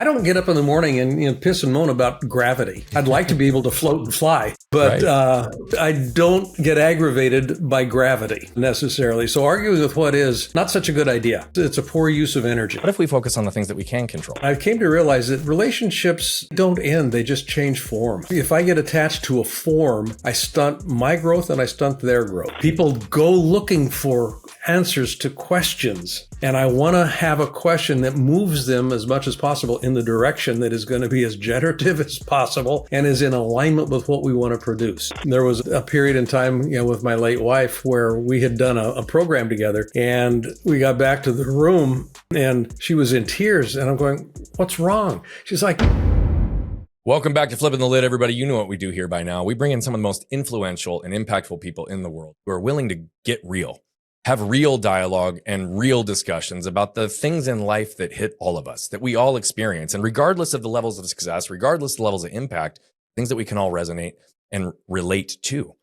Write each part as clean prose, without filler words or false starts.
I don't get up in the morning and piss and moan about gravity. I'd like to be able to float and fly, but I don't get aggravated by gravity necessarily. So arguing with what is not such a good idea. It's a poor use of energy. What if we focus on the things that we can control? I came to realize that relationships don't end, they just change form. If I get attached to a form, I stunt my growth and I stunt their growth. People go looking for answers to questions, and I want to have a question that moves them as much as possible in the direction that is going to be as generative as possible and is in alignment with what we want to produce. There was a period in time, with my late wife where we had done a program together, and we got back to the room and she was in tears, and I'm going, "What's wrong?" She's like, Welcome back to Flipping the Lid, everybody. You know what we do here by now. We bring in some of the most influential and impactful people in the world who are willing to get real, have real dialogue and real discussions about the things in life that hit all of us, that we all experience. And regardless of the levels of success, regardless of the levels of impact, things that we can all resonate and relate to.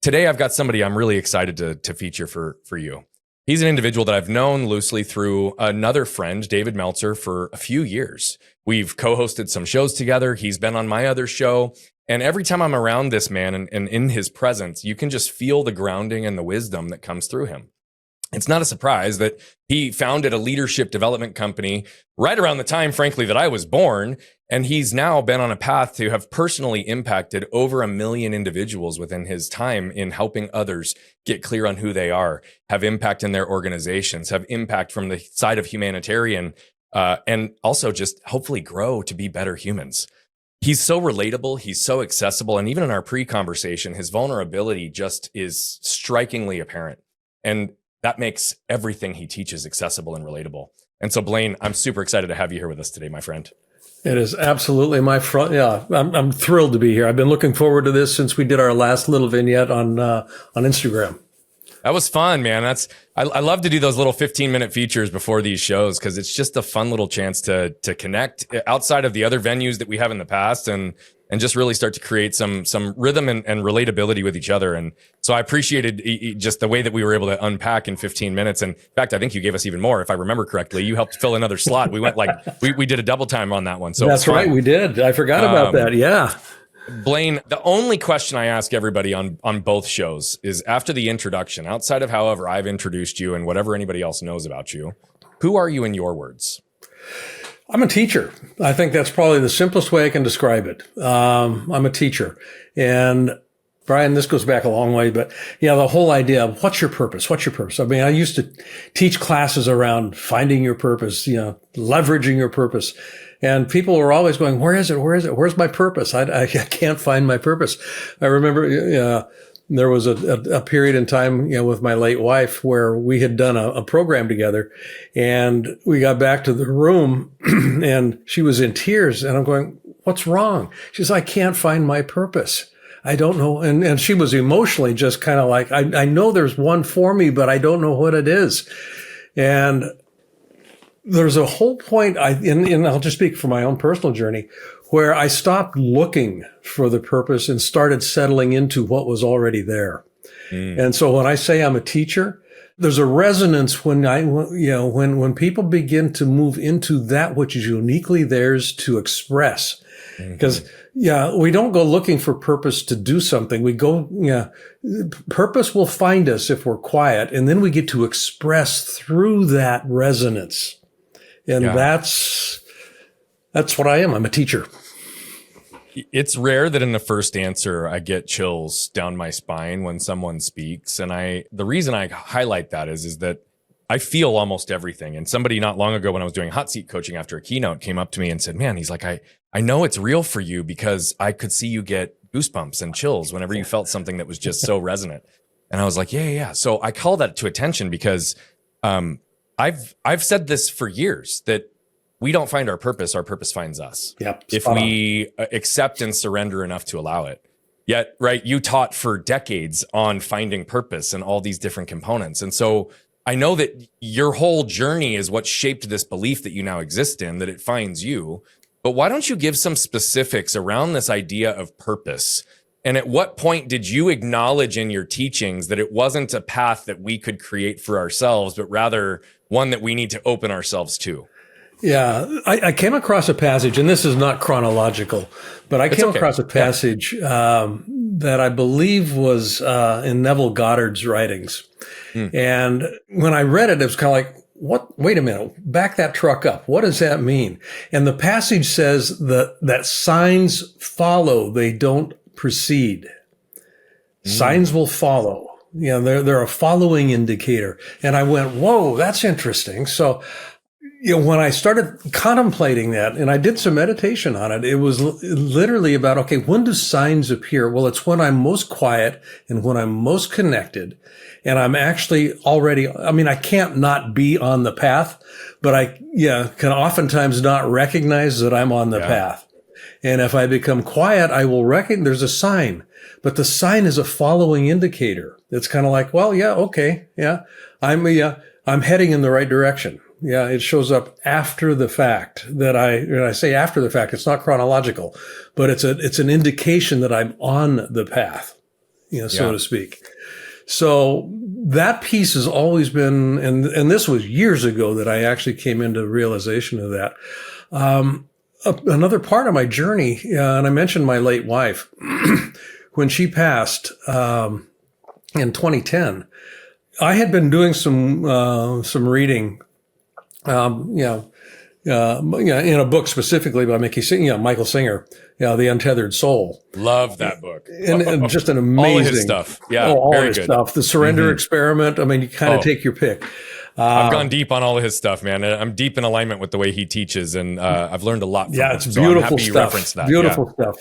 Today, I've got somebody I'm really excited to feature for you. He's an individual that I've known loosely through another friend, David Meltzer, for a few years. We've co-hosted some shows together. He's been on my other show. And every time I'm around this man and in his presence, you can just feel the grounding and the wisdom that comes through him. It's not a surprise that he founded a leadership development company right around the time, frankly, that I was born. And he's now been on a path to have personally impacted over 1 million individuals within his time in helping others get clear on who they are, have impact in their organizations, have impact from the side of humanitarian, and also just hopefully grow to be better humans. He's so relatable. He's so accessible. And even in our pre-conversation, his vulnerability just is strikingly apparent. And that makes everything he teaches accessible and relatable. And so, Blaine, I'm super excited to have you here with us today, my friend. It is absolutely my front. Yeah, I'm thrilled to be here. I've been looking forward to this since we did our last little vignette on Instagram. That was fun, man. I love to do those little 15-minute features before these shows because it's just a fun little chance to connect outside of the other venues that we have in the past and just really start to create some rhythm and relatability with each other. And so I appreciated just the way that we were able to unpack in 15 minutes. And in fact, I think you gave us even more, if I remember correctly. You helped fill another slot. We went we did a double time on that one. So that's right, we did. I forgot about that. Yeah. Blaine, the only question I ask everybody on both shows is after the introduction, outside of however I've introduced you and whatever anybody else knows about you, who are you in your words? I'm a teacher. I think that's probably the simplest way I can describe it. I'm a teacher. And Brian, this goes back a long way, but the whole idea of what's your purpose? What's your purpose? I mean, I used to teach classes around finding your purpose, leveraging your purpose. And people were always going, where is it? Where is it? Where's my purpose? I can't find my purpose. I remember, there was a period in time, with my late wife where we had done a program together, and we got back to the room and she was in tears, and I'm going, "What's wrong?" She's like, "I can't find my purpose. I don't know." And she was emotionally just kind of like, I know there's one for me, but I don't know what it is. And there's a whole point, and I'll just speak for my own personal journey, where I stopped looking for the purpose and started settling into what was already there. And so when I say I'm a teacher, there's a resonance when people begin to move into that which is uniquely theirs to express. Because, we don't go looking for purpose to do something. We go, purpose will find us if we're quiet, and then we get to express through that resonance. And that's what I am. I'm a teacher. It's rare that in the first answer, I get chills down my spine when someone speaks. And the reason I highlight that is that I feel almost everything. And somebody not long ago when I was doing hot seat coaching after a keynote came up to me and said, "Man," he's like, I know it's real for you because I could see you get goosebumps and chills whenever you felt something that was just so resonant. And I was like, yeah. So I call that to attention because, I've said this for years that we don't find our purpose finds us. Yep, if we accept and surrender enough to allow it. Yet, right, you taught for decades on finding purpose and all these different components. And so I know that your whole journey is what shaped this belief that you now exist in, that it finds you. But why don't you give some specifics around this idea of purpose? And at what point did you acknowledge in your teachings that it wasn't a path that we could create for ourselves, but rather one that we need to open ourselves to? Yeah, I came across a passage, and this is not chronological, but I came across a passage that I believe was in Neville Goddard's writings. And when I read it, it was kind of like, what? Wait a minute, back that truck up. What does that mean? And the passage says that signs follow, they don't precede. Signs will follow. You know, they're a following indicator. And I went, whoa, that's interesting. So, when I started contemplating that, and I did some meditation on it, it was literally about, okay, when do signs appear? Well, it's when I'm most quiet and when I'm most connected. And I'm actually already, I can't not be on the path, but I can oftentimes not recognize that I'm on the path. And if I become quiet, I will recognize there's a sign, but the sign is a following indicator. It's kind of like, well, I'm heading in the right direction. Yeah, it shows up after the fact when I say after the fact, it's not chronological, but it's an indication that I'm on the path, so to speak. So that piece has always been, and this was years ago that I actually came into realization of that. Another part of my journey, and I mentioned my late wife, when she passed, in 2010, I had been doing some reading, in a book specifically by Michael Singer, The Untethered Soul. Love that book. And just an amazing. All of his stuff. Yeah, all very his good. stuff. The Surrender Experiment. You kind of take your pick. I've gone deep on all of his stuff, man. I'm deep in alignment with the way he teaches, and I've learned a lot from him. It's beautiful I'm happy stuff. You referenced that. Beautiful stuff.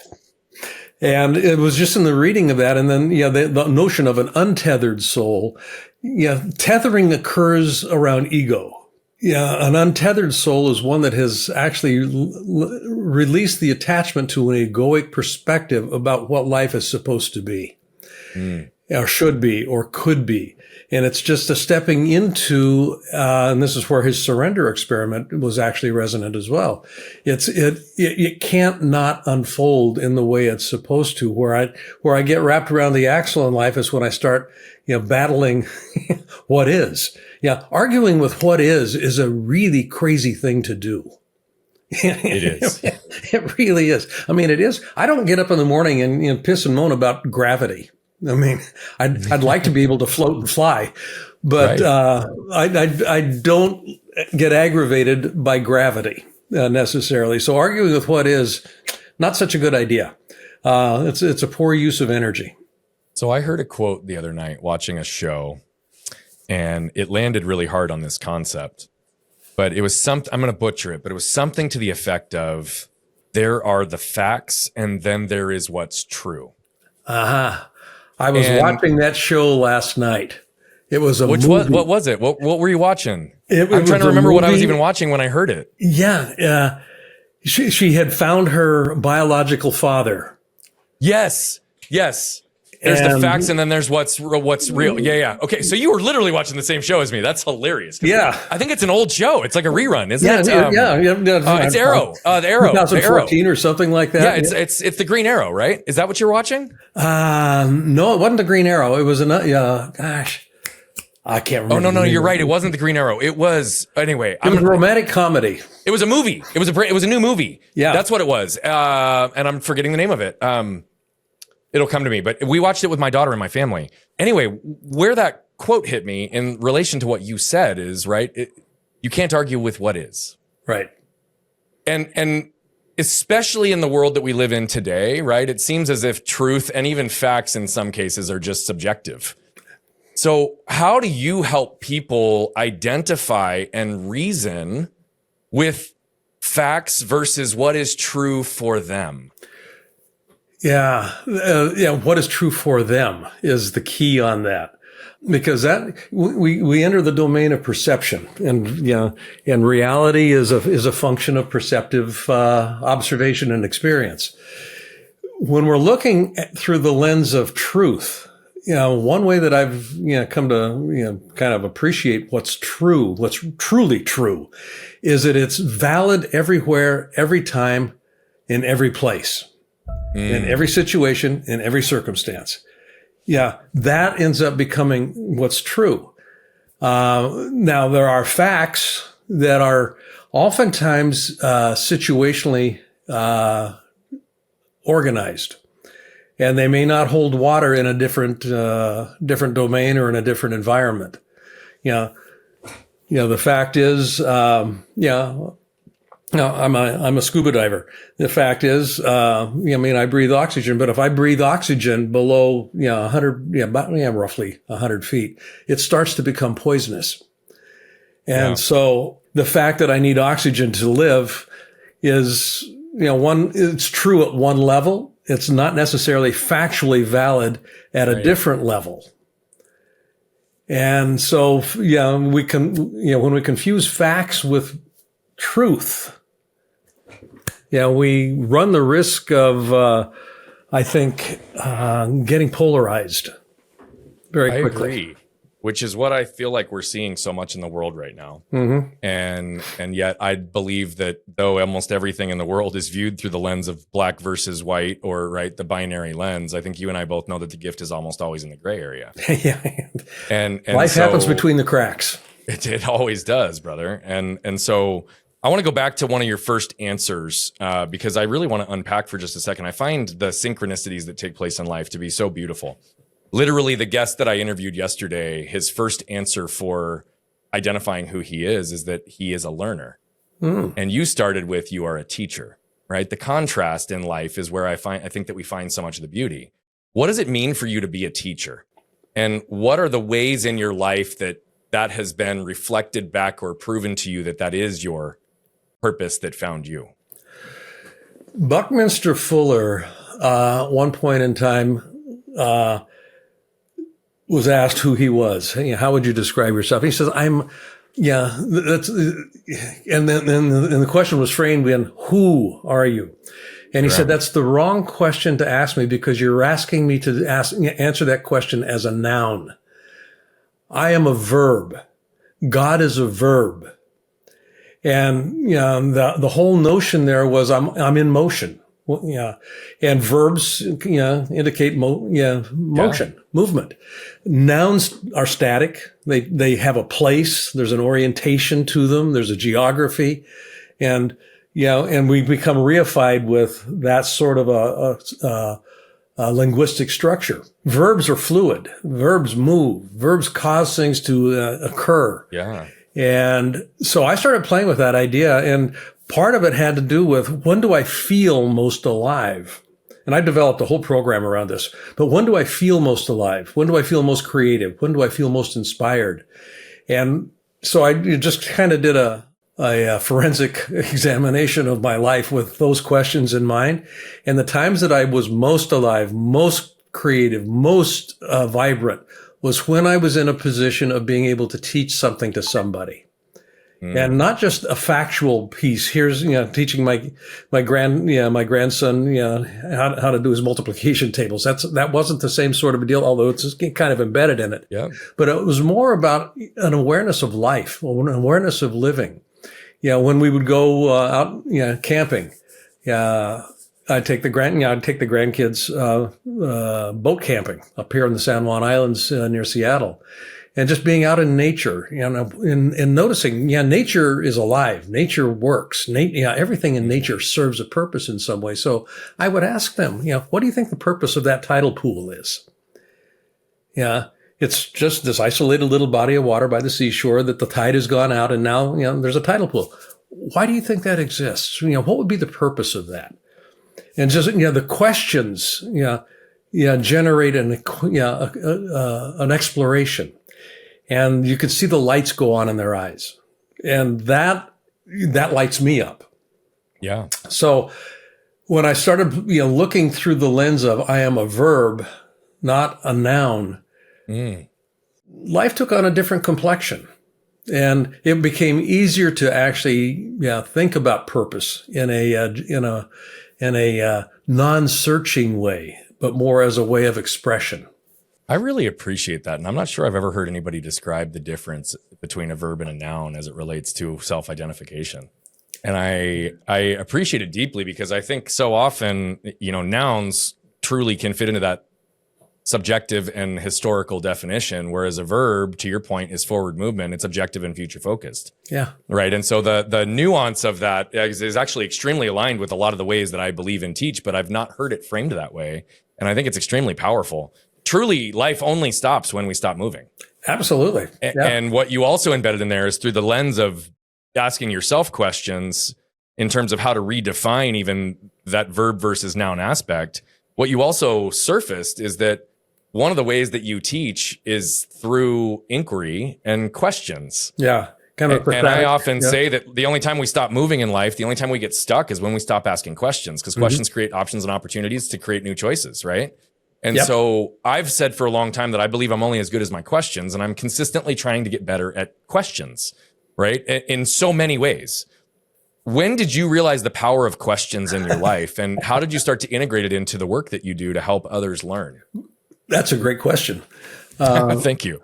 And it was just in the reading of that. And then, the notion of an untethered soul. Tethering occurs around ego. An untethered soul is one that has actually released the attachment to an egoic perspective about what life is supposed to be, or should be, or could be. And it's just a stepping into, and this is where his surrender experiment was actually resonant as well. It can't not unfold in the way it's supposed to. Where I get wrapped around the axle in life is when I start, battling what is. Arguing with what is a really crazy thing to do. It is. It really is. It is. I don't get up in the morning and piss and moan about gravity. I'd like to be able to float and fly, but I don't get aggravated by gravity necessarily. So arguing with what is not such a good idea. It's a poor use of energy. So I heard a quote the other night watching a show, and it landed really hard on this concept. But it was something, I'm going to butcher it, but it was something to the effect of, there are the facts and then there is what's true. I was watching that show last night. It was a movie. What was it? What were you watching? I'm trying to remember what I was even watching when I heard it. Yeah. She had found her biological father. Yes. There's the facts and then there's what's real. Yeah. Okay, so you were literally watching the same show as me. That's hilarious. Yeah. I think it's an old show. It's like a rerun, isn't it? Yeah. It's Arrow. The Arrow. 2014 or something like that. Yeah, it's the Green Arrow, right? Is that what you're watching? No, it wasn't the Green Arrow. It was gosh. I can't remember. Oh, no, you're right. It wasn't the Green Arrow. It was, anyway. It was a romantic comedy. It was a movie. It was a new movie. Yeah. That's what it was. And I'm forgetting the name of it. It'll come to me, but we watched it with my daughter and my family. Anyway, where that quote hit me in relation to what you said is, right, you can't argue with what is. Right. And especially in the world that we live in today, right, it seems as if truth and even facts in some cases are just subjective. So how do you help people identify and reason with facts versus what is true for them? Yeah. What is true for them is the key on that, because that we enter the domain of perception, and reality is a function of perceptive observation and experience. When we're looking through the lens of truth, one way that I've come to kind of appreciate what's true, what's truly true, is that it's valid everywhere, every time, in every place. In every situation, in every circumstance. Yeah, that ends up becoming what's true. Now, there are facts that are oftentimes situationally organized. And they may not hold water in a different domain or in a different environment. The fact is, I'm a scuba diver. The fact is, I breathe oxygen, but if I breathe oxygen below, 100, roughly 100 feet, it starts to become poisonous. And so the fact that I need oxygen to live is, it's true at one level. It's not necessarily factually valid at a different level. And so, when we confuse facts with truth, we run the risk of, getting polarized very quickly. I agree. Which is what I feel like we're seeing so much in the world right now. Mm-hmm. And yet I believe that though almost everything in the world is viewed through the lens of black versus white, or the binary lens, I think you and I both know that the gift is almost always in the gray area. Yeah. And life happens between the cracks. It always does, brother. And so I want to go back to one of your first answers because I really want to unpack for just a second. I find the synchronicities that take place in life to be so beautiful. Literally, the guest that I interviewed yesterday, his first answer for identifying who he is that he is a learner. And you started with, you are a teacher, right? The contrast in life is where I think that we find so much of the beauty. What does it mean for you to be a teacher? And what are the ways in your life that has been reflected back or proven to you that is your purpose that found you? Buckminster Fuller, at one point in time, was asked who he was. How would you describe yourself? And he says, and the question was framed in, who are you? And he said, that's the wrong question to ask me because you're asking me to answer that question as a noun. I am a verb. God is a verb. And, the whole notion there was I'm in motion. And verbs, indicate motion, movement. Nouns are static. They have a place. There's an orientation to them. There's a geography. And we become reified with that sort of a linguistic structure. Verbs are fluid. Verbs move. Verbs cause things to occur. Yeah. And so I started playing with that idea, and part of it had to do with, when do I feel most alive? And I developed a whole program around this. But when do I feel most alive? When do I feel most creative? When do I feel most inspired? And so I just kind of did a forensic examination of my life with those questions in mind. And the times that I was most alive, most creative, most vibrant was when I was in a position of being able to teach something to somebody. And not just a factual piece. Here's, teaching my grandson, how to do his multiplication tables. That wasn't the same sort of a deal, although it's kind of embedded in it. Yeah. But it was more about an awareness of life, an awareness of living. When we would go out, camping, I'd take the grandkids boat camping up here in the San Juan Islands near Seattle. And just being out in nature, and noticing, nature is alive. Nature works. Everything in nature serves a purpose in some way. So I would ask them, what do you think the purpose of that tidal pool is? It's just this isolated little body of water by the seashore that the tide has gone out, and now, there's a tidal pool. Why do you think that exists? What would be the purpose of that? And just, the questions, generate an exploration. And you could see the lights go on in their eyes. And that lights me up. Yeah. So when I started, looking through the lens of I am a verb, not a noun, life took on a different complexion. And it became easier to actually, think about purpose in a non-searching way, but more as a way of expression. I really appreciate that. And I'm not sure I've ever heard anybody describe the difference between a verb and a noun as it relates to self-identification. And I appreciate it deeply because I think so often, nouns truly can fit into that subjective and historical definition, whereas a verb, to your point, is forward movement. It's objective and future focused. Yeah. Right. And so the nuance of that is actually extremely aligned with a lot of the ways that I believe and teach, but I've not heard it framed that way. And I think it's extremely powerful. Truly, life only stops when we stop moving. Absolutely. Yeah. And what you also embedded in there is through the lens of asking yourself questions in terms of how to redefine even that verb versus noun aspect. What you also surfaced is that one of the ways that you teach is through inquiry and questions. Yeah. Kind of and I often say that the only time we stop moving in life, the only time we get stuck is when we stop asking questions, because questions create options and opportunities to create new choices, right? And so I've said for a long time that I believe I'm only as good as my questions, and I'm consistently trying to get better at questions, right? In so many ways. When did you realize the power of questions in your life, and how did you start to integrate it into the work that you do to help others learn? That's a great question. Thank you.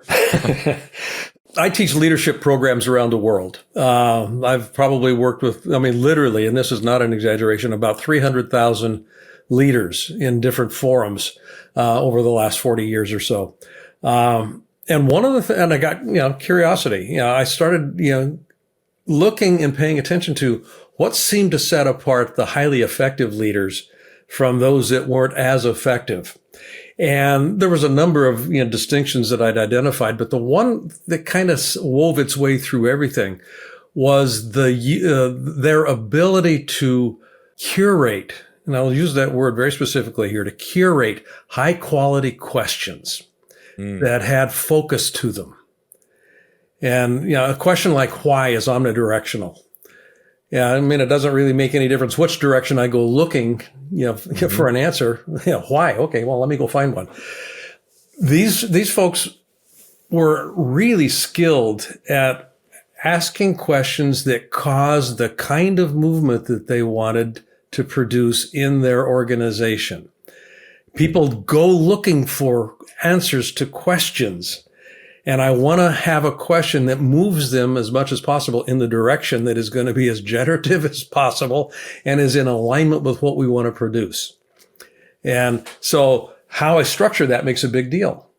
I teach leadership programs around the world. I've probably worked with, literally, and this is not an exaggeration, about 300,000 leaders in different forums over the last 40 years or so. And one of the and I got, curiosity. I started, looking and paying attention to what seemed to set apart the highly effective leaders from those that weren't as effective. And there was a number of distinctions that I'd identified, but the one that kind of wove its way through everything was their ability to curate, and I'll use that word very specifically here, to curate high quality questions that had focus to them. And a question like why is omnidirectional. Yeah, it doesn't really make any difference which direction I go looking, for an answer. Why? Okay, well, let me go find one. These folks were really skilled at asking questions that caused the kind of movement that they wanted to produce in their organization. People go looking for answers to questions. And I want to have a question that moves them as much as possible in the direction that is going to be as generative as possible and is in alignment with what we want to produce. And so how I structure that makes a big deal,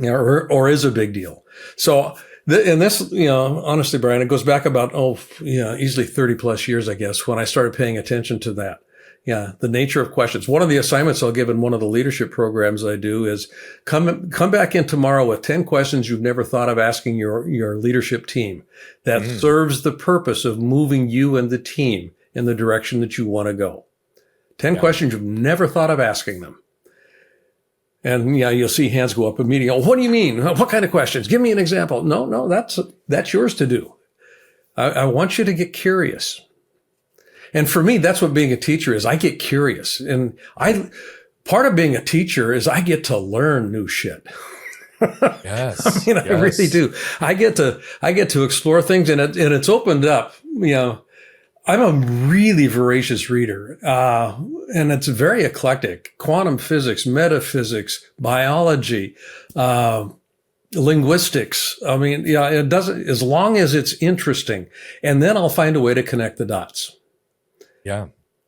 or is a big deal. So, and this, honestly, Brian, it goes back about, easily 30 plus years, I guess, when I started paying attention to that. Yeah, the nature of questions. One of the assignments I'll give in one of the leadership programs I do is come back in tomorrow with 10 questions you've never thought of asking your leadership team that serves the purpose of moving you and the team in the direction that you want to go. 10 questions you've never thought of asking them. And you'll see hands go up immediately. Oh, what do you mean? What kind of questions? Give me an example. No, that's yours to do. I want you to get curious. And for me, that's what being a teacher is. I get curious. And part of being a teacher is I get to learn new shit. Yes. I really do. I get to explore things, and it's opened up. I'm a really voracious reader. And it's very eclectic. Quantum physics, metaphysics, biology, linguistics. It doesn't, as long as it's interesting. And then I'll find a way to connect the dots. Yeah.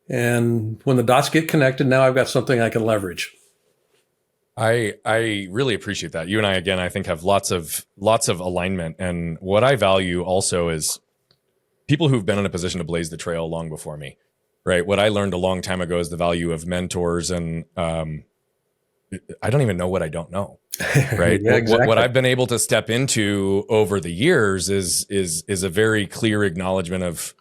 And when the dots get connected, now I've got something I can leverage. I really appreciate that. You and I, again, I think have lots of alignment. And what I value also is people who've been in a position to blaze the trail long before me, right? What I learned a long time ago is the value of mentors. And I don't even know what I don't know, right? Yeah, exactly. What I've been able to step into over the years is a very clear acknowledgement of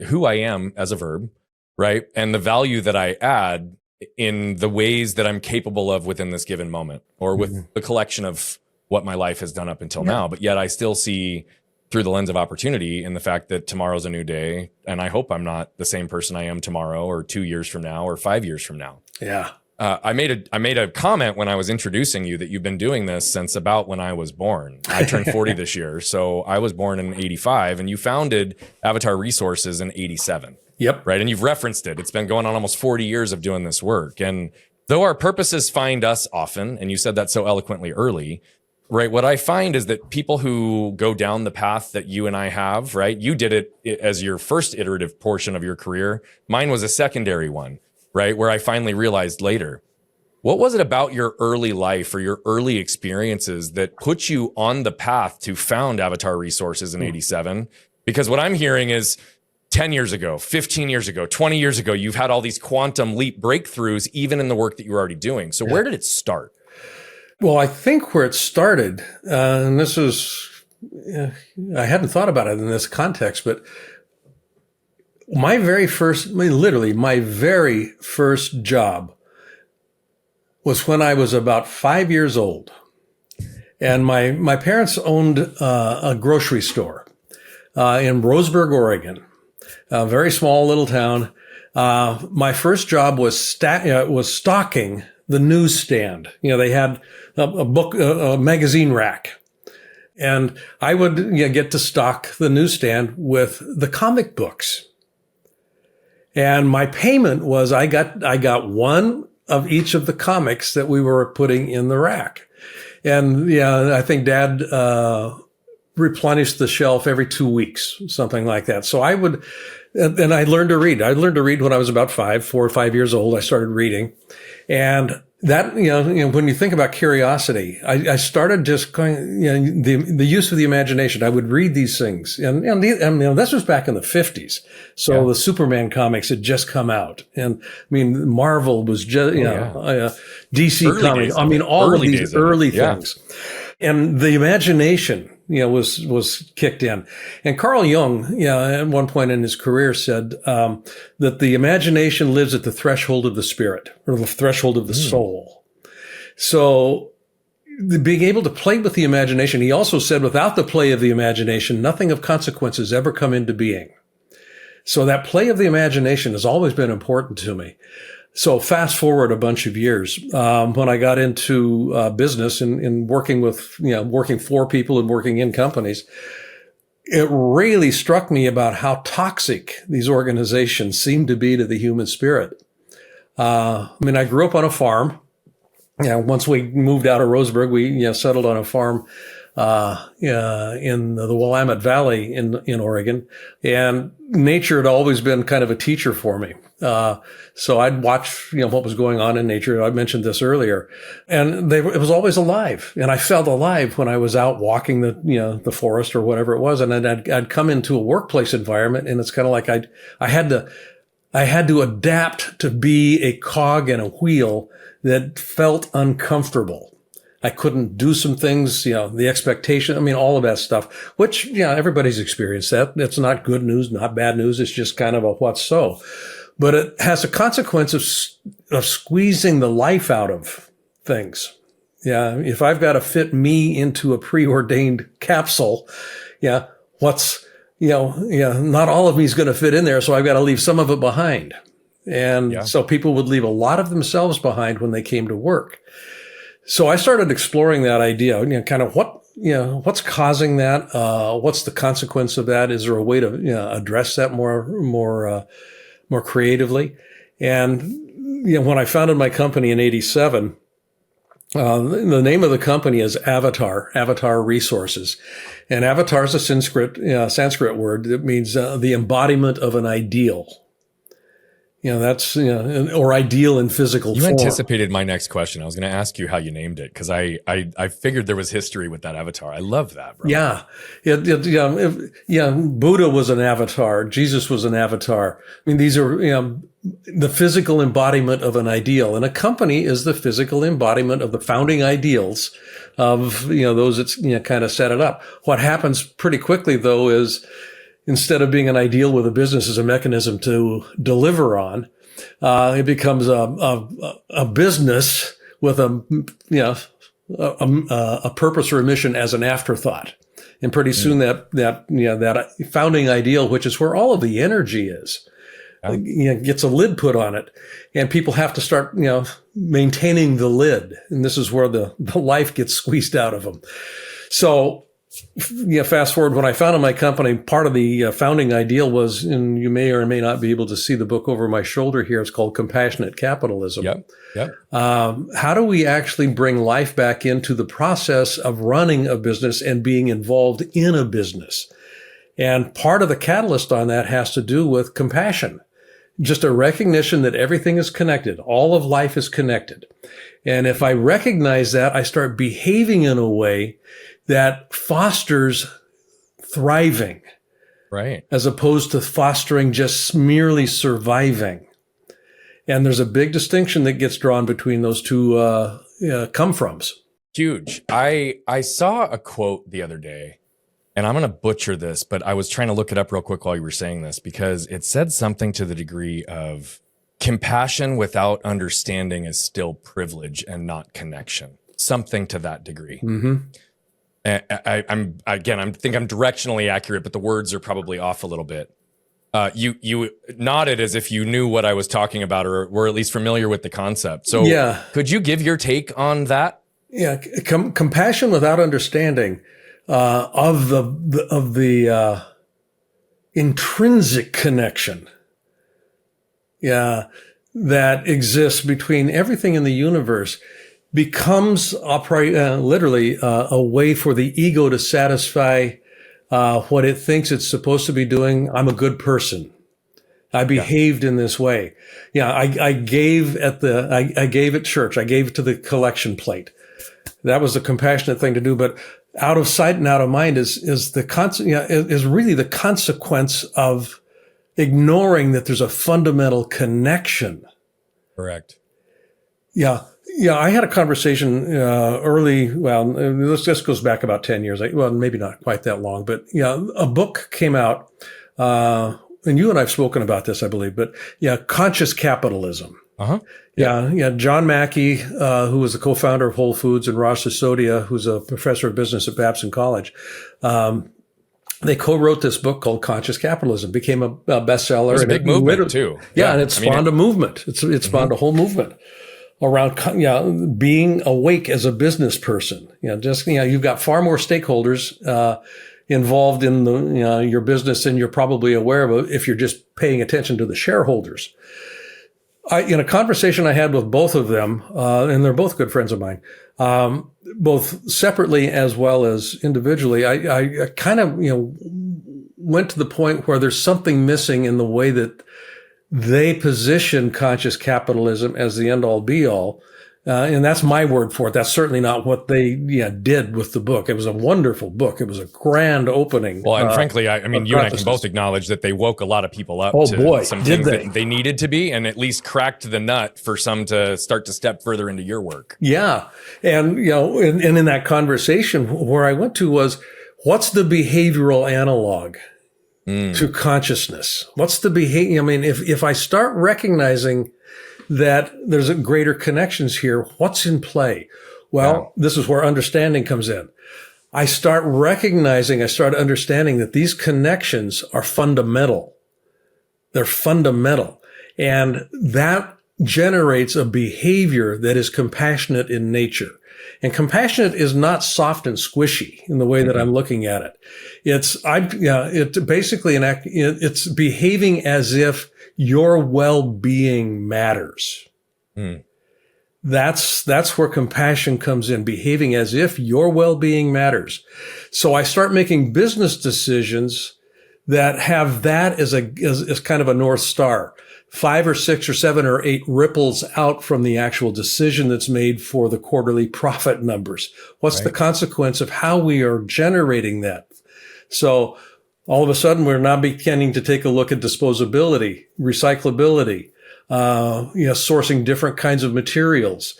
who I am as a verb, right? And the value that I add in the ways that I'm capable of within this given moment, or with the collection of what my life has done up until now. But yet I still see through the lens of opportunity in the fact that tomorrow's a new day. And I hope I'm not the same person I am tomorrow, or 2 years from now, or 5 years from now. Yeah. I made a comment when I was introducing you that you've been doing this since about when I was born. I turned 40 this year. So I was born in 85, and you founded Avatar Resources in 87. Yep. Right. And you've referenced it. It's been going on almost 40 years of doing this work. And though our purposes find us often, and you said that so eloquently early, right? What I find is that people who go down the path that you and I have, right? You did it as your first iterative portion of your career. Mine was a secondary one. Right? Where I finally realized later, What was it about your early life or your early experiences that put you on the path to found Avatar Resources in 87? Because what I'm hearing is 10 years ago, 15 years ago, 20 years ago, you've had all these quantum leap breakthroughs, even in the work that you were already doing. So where did it start? Well, I think where it started, and this is, I hadn't thought about it in this context, but literally my very first job was when I was about 5 years old. And my parents owned a grocery store in Roseburg, Oregon, a very small little town. My first job was stocking the newsstand. They had a magazine rack. And I would get to stock the newsstand with the comic books. And my payment was I got one of each of the comics that we were putting in the rack. And I think Dad replenished the shelf every 2 weeks, something like that. So I learned to read. I learned to read when I was about 4 or 5 years old. I started reading. And that, when you think about curiosity, I started just going, the use of the imagination. I would read these things. And this was back in the 50s. So the Superman comics had just come out. And I mean, Marvel was just, DC Early comics. I mean, all of these early things. And the imagination, was kicked in. And Carl Jung, at one point in his career said, that the imagination lives at the threshold of the spirit, or the threshold of the soul. So being able to play with the imagination, he also said, without the play of the imagination, nothing of consequences ever come into being. So that play of the imagination has always been important to me. So fast forward a bunch of years, when I got into business and working with, working for people and working in companies, it really struck me about how toxic these organizations seem to be to the human spirit. I grew up on a farm. Once we moved out of Roseburg, we settled on a farm in the Willamette Valley in Oregon, and nature had always been kind of a teacher for me. So I'd watch, what was going on in nature. I mentioned this earlier, and it was always alive. And I felt alive when I was out walking the forest or whatever it was. And then I'd come into a workplace environment, and it's kind of like I had to adapt to be a cog in a wheel that felt uncomfortable. I couldn't do some things, the expectation, all of that stuff, which, everybody's experienced that. It's not good news, not bad news. It's just kind of a what's so. But it has a consequence of squeezing the life out of things. If I've got to fit me into a preordained capsule, not all of me is going to fit in there. So I've got to leave some of it behind. And so people would leave a lot of themselves behind when they came to work. So I started exploring that idea, kind of what's causing that? What's the consequence of that? Is there a way to, address that more creatively? And, when I founded my company in 87, the name of the company is Avatar Resources. And Avatar is a Sanskrit word that means the embodiment of an ideal. That's, or ideal in physical form. You anticipated my next question. I was going to ask you how you named it, because I figured there was history with that avatar. I love that, bro. Buddha was an avatar. Jesus was an avatar. These are, the physical embodiment of an ideal. And a company is the physical embodiment of the founding ideals of, those that, kind of set it up. What happens pretty quickly, though, is, instead of being an ideal with a business as a mechanism to deliver on, it becomes a business with a purpose or a mission as an afterthought. And pretty soon that founding ideal, which is where all of the energy is, gets a lid put on it, and people have to start, maintaining the lid. And this is where the life gets squeezed out of them. So, fast forward, when I founded my company, part of the founding ideal was, and you may or may not be able to see the book over my shoulder here, it's called Compassionate Capitalism. How do we actually bring life back into the process of running a business and being involved in a business? And part of the catalyst on that has to do with compassion. just a recognition that everything is connected. All of life is connected. And if I recognize that, I start behaving in a way that fosters thriving. Right. As opposed to fostering just merely surviving. And there's a big distinction that gets drawn between those two come-froms. Huge. I saw a quote the other day, and I'm going to butcher this, but I was trying to look it up real quick while you were saying this, because it said something to the degree of compassion without understanding is still privilege and not connection. Something to that degree. Mm-hmm. I think I'm directionally accurate, but the words are probably off a little bit. You nodded as if you knew what I was talking about, or were at least familiar with the concept. So could you give your take on that? Yeah. Compassion without understanding, of the intrinsic connection. Yeah. That exists between everything in the universe becomes literally a way for the ego to satisfy what it thinks it's supposed to be doing. I'm a good person. I behaved in this way. Yeah, I gave I gave at church. I gave to the collection plate. That was the compassionate thing to do. But out of sight and out of mind is really the consequence of ignoring that there's a fundamental connection. Correct. Yeah. Yeah, I had a conversation early. Well, this goes back about 10 years. Well, maybe not quite that long, but a book came out, and you and I've spoken about this, I believe. But Conscious Capitalism. Uh-huh. Yeah. John Mackey, who was the co-founder of Whole Foods, and Ross Sisodia, who's a professor of business at Babson College. They co-wrote this book called Conscious Capitalism. Became a bestseller. It was a big movement too. Yeah, and it spawned a movement. It spawned a whole movement around being awake as a business person. You've got far more stakeholders involved in your business than you're probably aware of if you're just paying attention to the shareholders. In a conversation I had with both of them, and they're both good friends of mine, both separately as well as individually, I kind of went to the point where there's something missing in the way that they position conscious capitalism as the end all be all. And that's my word for it. That's certainly not what they did with the book. It was a wonderful book. It was a grand opening. Well, and frankly, I mean, you and I can both acknowledge that they woke a lot of people up to some things that they needed to be, and at least cracked the nut for some to start to step further into your work. Yeah. And, and in that conversation, where I went to was, what's the behavioral analog to consciousness? What's the behavior? I mean, if I start recognizing that there's a greater connections here, what's in play? Well, this is where understanding comes in. I start understanding that these connections are fundamental. They're fundamental. And that generates a behavior that is compassionate in nature. And compassionate is not soft and squishy in the way that I'm looking at it. It's behaving as if your well-being matters. That's where compassion comes in, behaving as if your well-being matters. So I start making business decisions that have that as kind of a North Star. 5 or 6 or 7 or 8 ripples out from the actual decision that's made for the quarterly profit numbers. What's the consequence of how we are generating that? So all of a sudden, we're now beginning to take a look at disposability, recyclability, sourcing different kinds of materials.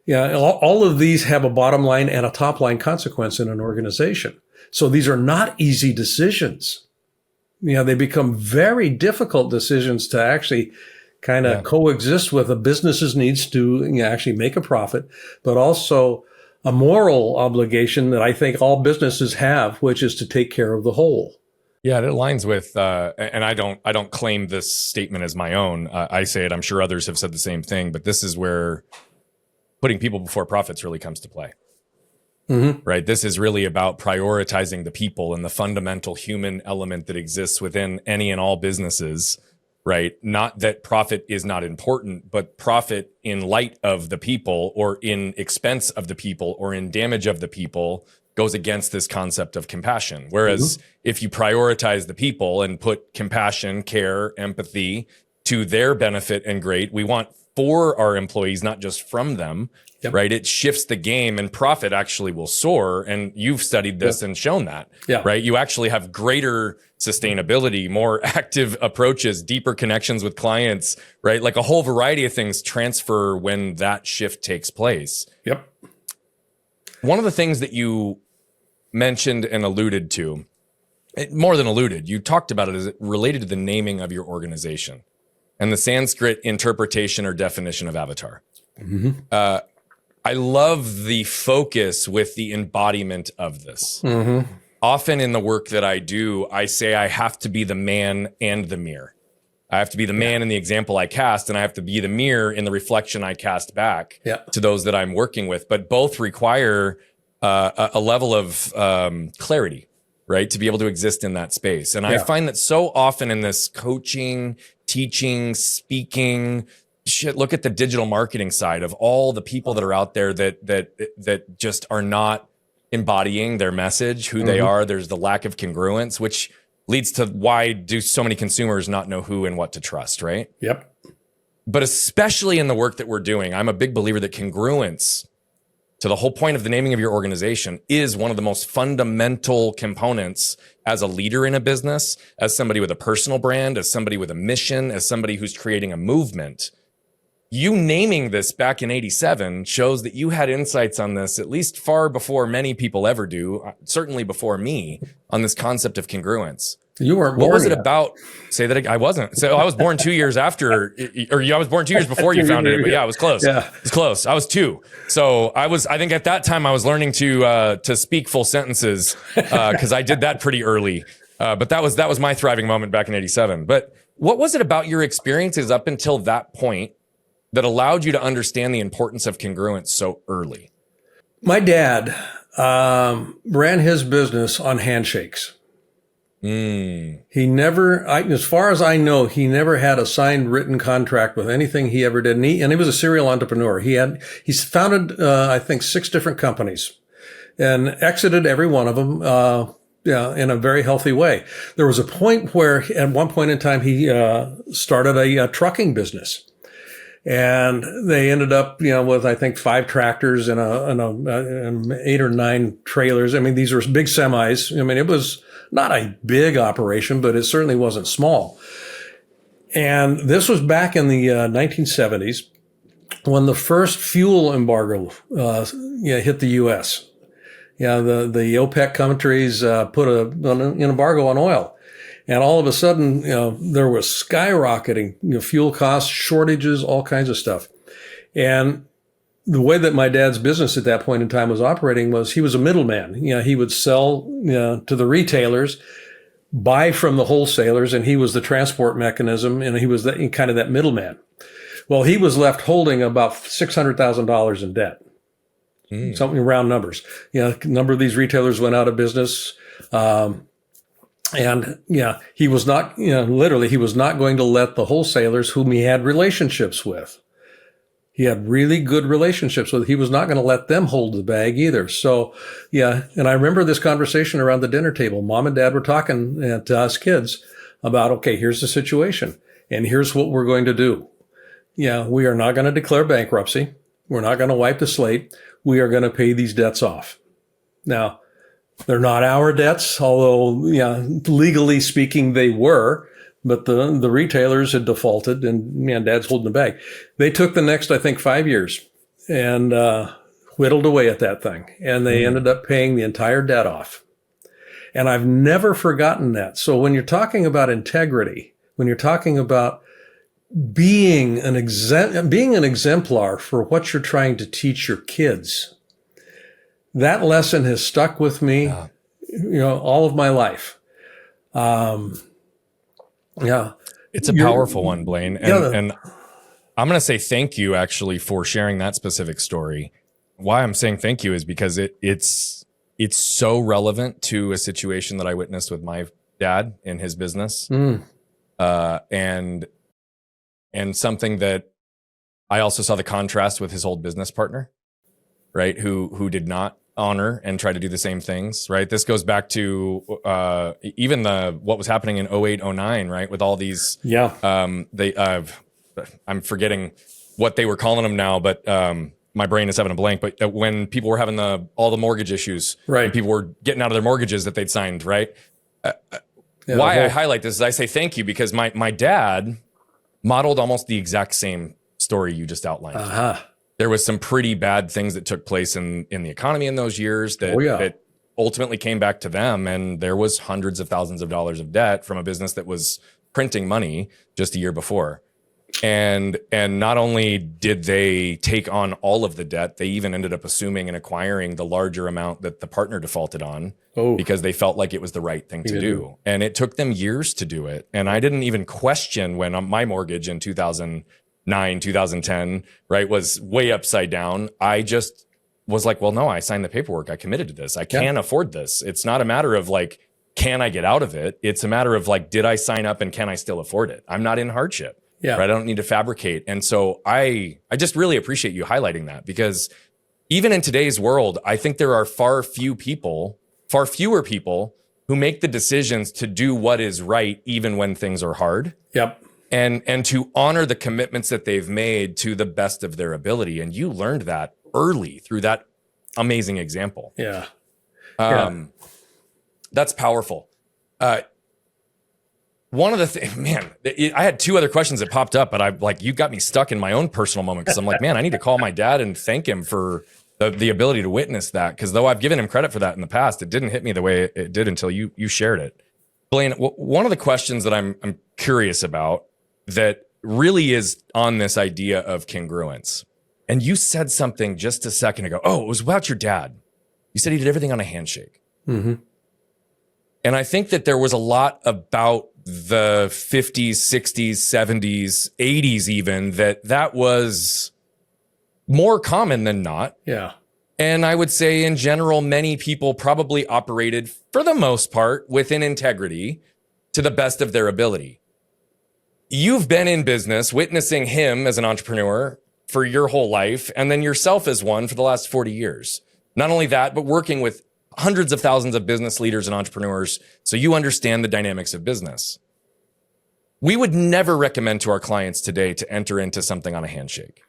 All of these have a bottom line and a top line consequence in an organization. So these are not easy decisions. They become very difficult decisions to actually kind of coexist with. A business's needs to actually make a profit, but also a moral obligation that I think all businesses have, which is to take care of the whole. Yeah, it aligns with, and I don't claim this statement as my own. I say it. I'm sure others have said the same thing, but this is where putting people before profits really comes to play. Right. This is really about prioritizing the people and the fundamental human element that exists within any and all businesses. Right. Not that profit is not important, but profit in light of the people, or in expense of the people, or in damage of the people, goes against this concept of compassion. Whereas if you prioritize the people and put compassion, care, empathy to their benefit and great. We want for our employees, not just from them, right? It shifts the game, and profit actually will soar. And you've studied this and shown that, right? You actually have greater sustainability, more active approaches, deeper connections with clients, right? Like a whole variety of things transfer when that shift takes place. Yep. One of the things that you mentioned and alluded to, more than alluded, you talked about it as it related to the naming of your organization and the Sanskrit interpretation or definition of avatar. I love the focus with the embodiment of this. Often in the work that I do, I say I have to be the man and the mirror. I have to be the man in the example I cast, and I have to be the mirror in the reflection I cast back to those that I'm working with. But both require a level of clarity, right? To be able to exist in that space. And I find that so often in this coaching, teaching, speaking, look at the digital marketing side of all the people that are out there that just are not embodying their message, who they are. There's the lack of congruence, which leads to why do so many consumers not know who and what to trust, right? Yep. But especially in the work that we're doing, I'm a big believer that congruence, to the whole point of the naming of your organization, is one of the most fundamental components as a leader in a business, as somebody with a personal brand, as somebody with a mission, as somebody who's creating a movement. You naming this back in 87 shows that you had insights on this at least far before many people ever do, certainly before me, on this concept of congruence. You weren't born What was it yet. about? Say that again. I wasn't. So I was born 2 years after, or I was born 2 years before you founded it. But yeah, it was close. Yeah. It was close. I was 2. So I think at that time I was learning to speak full sentences, because I did that pretty early. But that was my thriving moment back in 87. But what was it about your experiences up until that point that allowed you to understand the importance of congruence so early? My dad ran his business on handshakes. He never, as far as I know, he never had a signed written contract with anything he ever did. And he was a serial entrepreneur. He's founded, I think, 6 different companies and exited every one of them, in a very healthy way. There was a point where at one point in time, he started a trucking business. And they ended up, with, I think, 5 tractors and 8 or 9 trailers. I mean, these were big semis. I mean, it was not a big operation, but it certainly wasn't small. And this was back in the 1970s when the first fuel embargo hit the U.S. The OPEC countries put an embargo on oil. And all of a sudden, there was skyrocketing, fuel costs, shortages, all kinds of stuff. And the way that my dad's business at that point in time was operating was he was a middleman. He would sell, to the retailers, buy from the wholesalers, and he was the transport mechanism, and he was kind of that middleman. Well, he was left holding about $600,000 in debt. Something round numbers. A number of these retailers went out of business. And he was not, literally, he was not going to let the wholesalers whom he had relationships with. He had really good relationships with. He was not going to let them hold the bag either. So, and I remember this conversation around the dinner table. Mom and Dad were talking to us kids about, okay, here's the situation, and here's what we're going to do. We are not going to declare bankruptcy. We're not going to wipe the slate. We are going to pay these debts off. Now, they're not our debts, although, legally speaking, they were. But the retailers had defaulted, and Dad's holding the bag. They took the next, I think, 5 years and whittled away at that thing. And they ended up paying the entire debt off. And I've never forgotten that. So when you're talking about integrity, when you're talking about being an exemplar for what you're trying to teach your kids, that lesson has stuck with me, all of my life. It's a powerful one, Blaine. And I'm going to say thank you actually for sharing that specific story. Why I'm saying thank you is because it's so relevant to a situation that I witnessed with my dad in his business. And something that I also saw the contrast with his old business partner, right? Who did not honor and try to do the same things, right? This goes back to even what was happening in 08, 09, right? With all these, I'm forgetting what they were calling them now, but my brain is having a blank. But when people were having all the mortgage issues, right? And people were getting out of their mortgages that they'd signed, right? Why I highlight this is I say thank you because my dad modeled almost the exact same story you just outlined. There was some pretty bad things that took place in the economy in those years that ultimately came back to them. And there was hundreds of thousands of dollars of debt from a business that was printing money just a year before. And not only did they take on all of the debt, they even ended up assuming and acquiring the larger amount that the partner defaulted on because they felt like it was the right thing to do. And it took them years to do it. And I didn't even question when my mortgage in 2009, 2010, right, was way upside down. I just was like, well, no, I signed the paperwork. I committed to this. I can afford this. It's not a matter of like, can I get out of it? It's a matter of like, did I sign up and can I still afford it? I'm not in hardship. Right? I don't need to fabricate. And so I just really appreciate you highlighting that because even in today's world, I think there are far fewer people who make the decisions to do what is right, even when things are hard. And to honor the commitments that they've made to the best of their ability. And you learned that early through that amazing example. That's powerful. One of the things, man, I had two other questions that popped up, but you got me stuck in my own personal moment because I'm like, man, I need to call my dad and thank him for the ability to witness that. Because though I've given him credit for that in the past, it didn't hit me the way it did until you shared it. Blaine, one of the questions that I'm curious about that really is on this idea of congruence. And you said something just a second ago. Oh, it was about your dad. You said he did everything on a handshake. And I think that there was a lot about the 50s, 60s, 70s, 80s even, that was more common than not. And I would say in general, many people probably operated for the most part within integrity to the best of their ability. You've been in business witnessing him as an entrepreneur for your whole life, and then yourself as one for the last 40 years. Not only that, but working with hundreds of thousands of business leaders and entrepreneurs, so you understand the dynamics of business. We would never recommend to our clients today to enter into something on a handshake.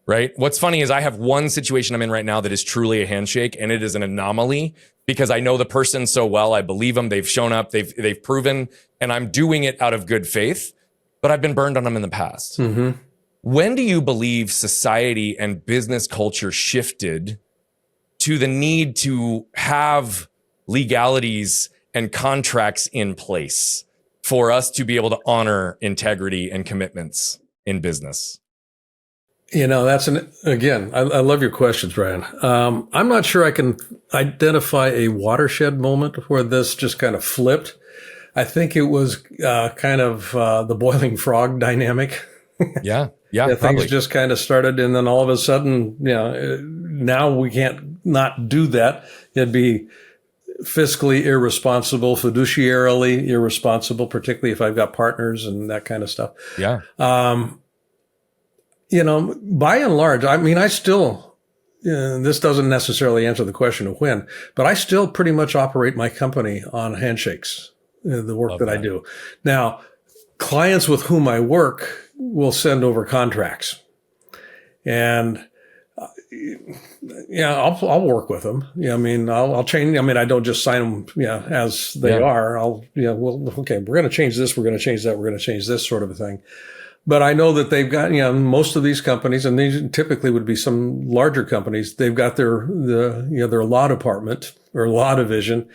Right? What's funny is I have one situation I'm in right now that is truly a handshake, and it is an anomaly because I know the person so well. I believe them. They've shown up. They've proven, and I'm doing it out of good faith, but I've been burned on them in the past. When do you believe society and business culture shifted to the need to have legalities and contracts in place for us to be able to honor integrity and commitments in business? Again, I love your questions, Brian. I'm not sure I can identify a watershed moment where this just kind of flipped. I think it was kind of the boiling frog dynamic. Things just kind of started, and then all of a sudden, now we can't not do that. It'd be fiscally irresponsible, fiduciarily irresponsible, particularly if I've got partners and that kind of stuff. By and large, I mean, I still, this doesn't necessarily answer the question of when, but I still pretty much operate my company on handshakes, the work that I do. Now, clients with whom I work will send over contracts, and I'll work with them. I'll change. I don't just sign them, as they are. Okay, we're going to change this. We're going to change that. We're going to change this, sort of a thing. But I know that they've got, most of these companies, and these typically would be some larger companies. They've got their law department or law division.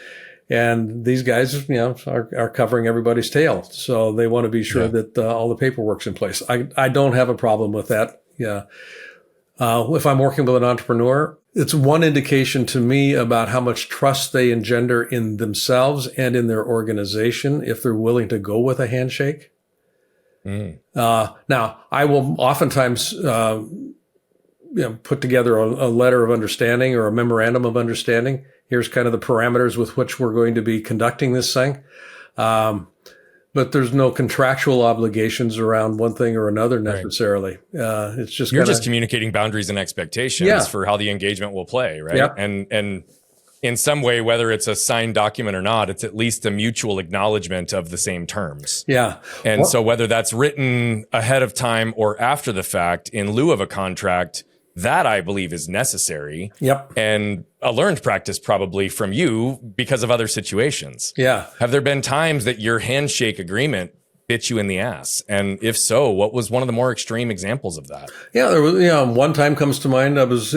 And these guys, are covering everybody's tail. So they want to be sure that all the paperwork's in place. I don't have a problem with that. If I'm working with an entrepreneur, it's one indication to me about how much trust they engender in themselves and in their organization if they're willing to go with a handshake. Now, I will oftentimes put together a letter of understanding or a memorandum of understanding. Here's kind of the parameters with which we're going to be conducting this thing. but there's no contractual obligations around one thing or another necessarily. It's just you're just communicating boundaries and expectations for how the engagement will play, right? Yeah. And in some way, whether it's a signed document or not, it's at least a mutual acknowledgement of the same terms. Yeah. And so whether that's written ahead of time or after the fact in lieu of a contract, that I believe is necessary. Yep. And a learned practice probably from you because of other situations. Yeah. Have there been times that your handshake agreement bit you in the ass? And if so, what was one of the more extreme examples of that? Yeah, there was, one time comes to mind. I was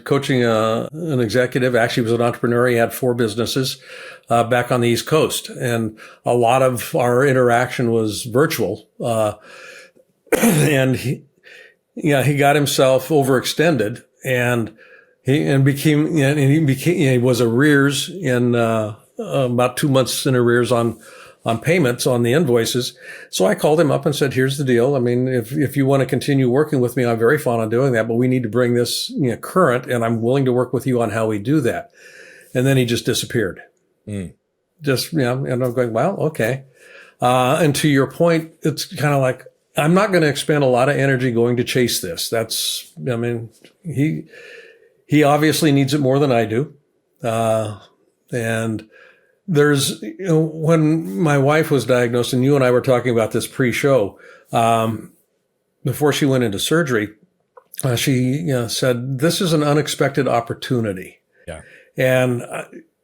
coaching an executive. Actually, he was an entrepreneur. He had 4 businesses back on the East Coast. And a lot of our interaction was virtual. And he got himself overextended and he was arrears in about 2 months in arrears on payments on the invoices. So I called him up and said, here's the deal. I mean, if you want to continue working with me, I'm very fond of doing that, but we need to bring this current, and I'm willing to work with you on how we do that. And then he just disappeared. And I'm going, well, okay. And to your point, it's kind of like, I'm not going to expend a lot of energy going to chase this. He obviously needs it more than I do. And there's, when my wife was diagnosed, and you and I were talking about this pre-show, before she went into surgery, she said, this is an unexpected opportunity. Yeah. And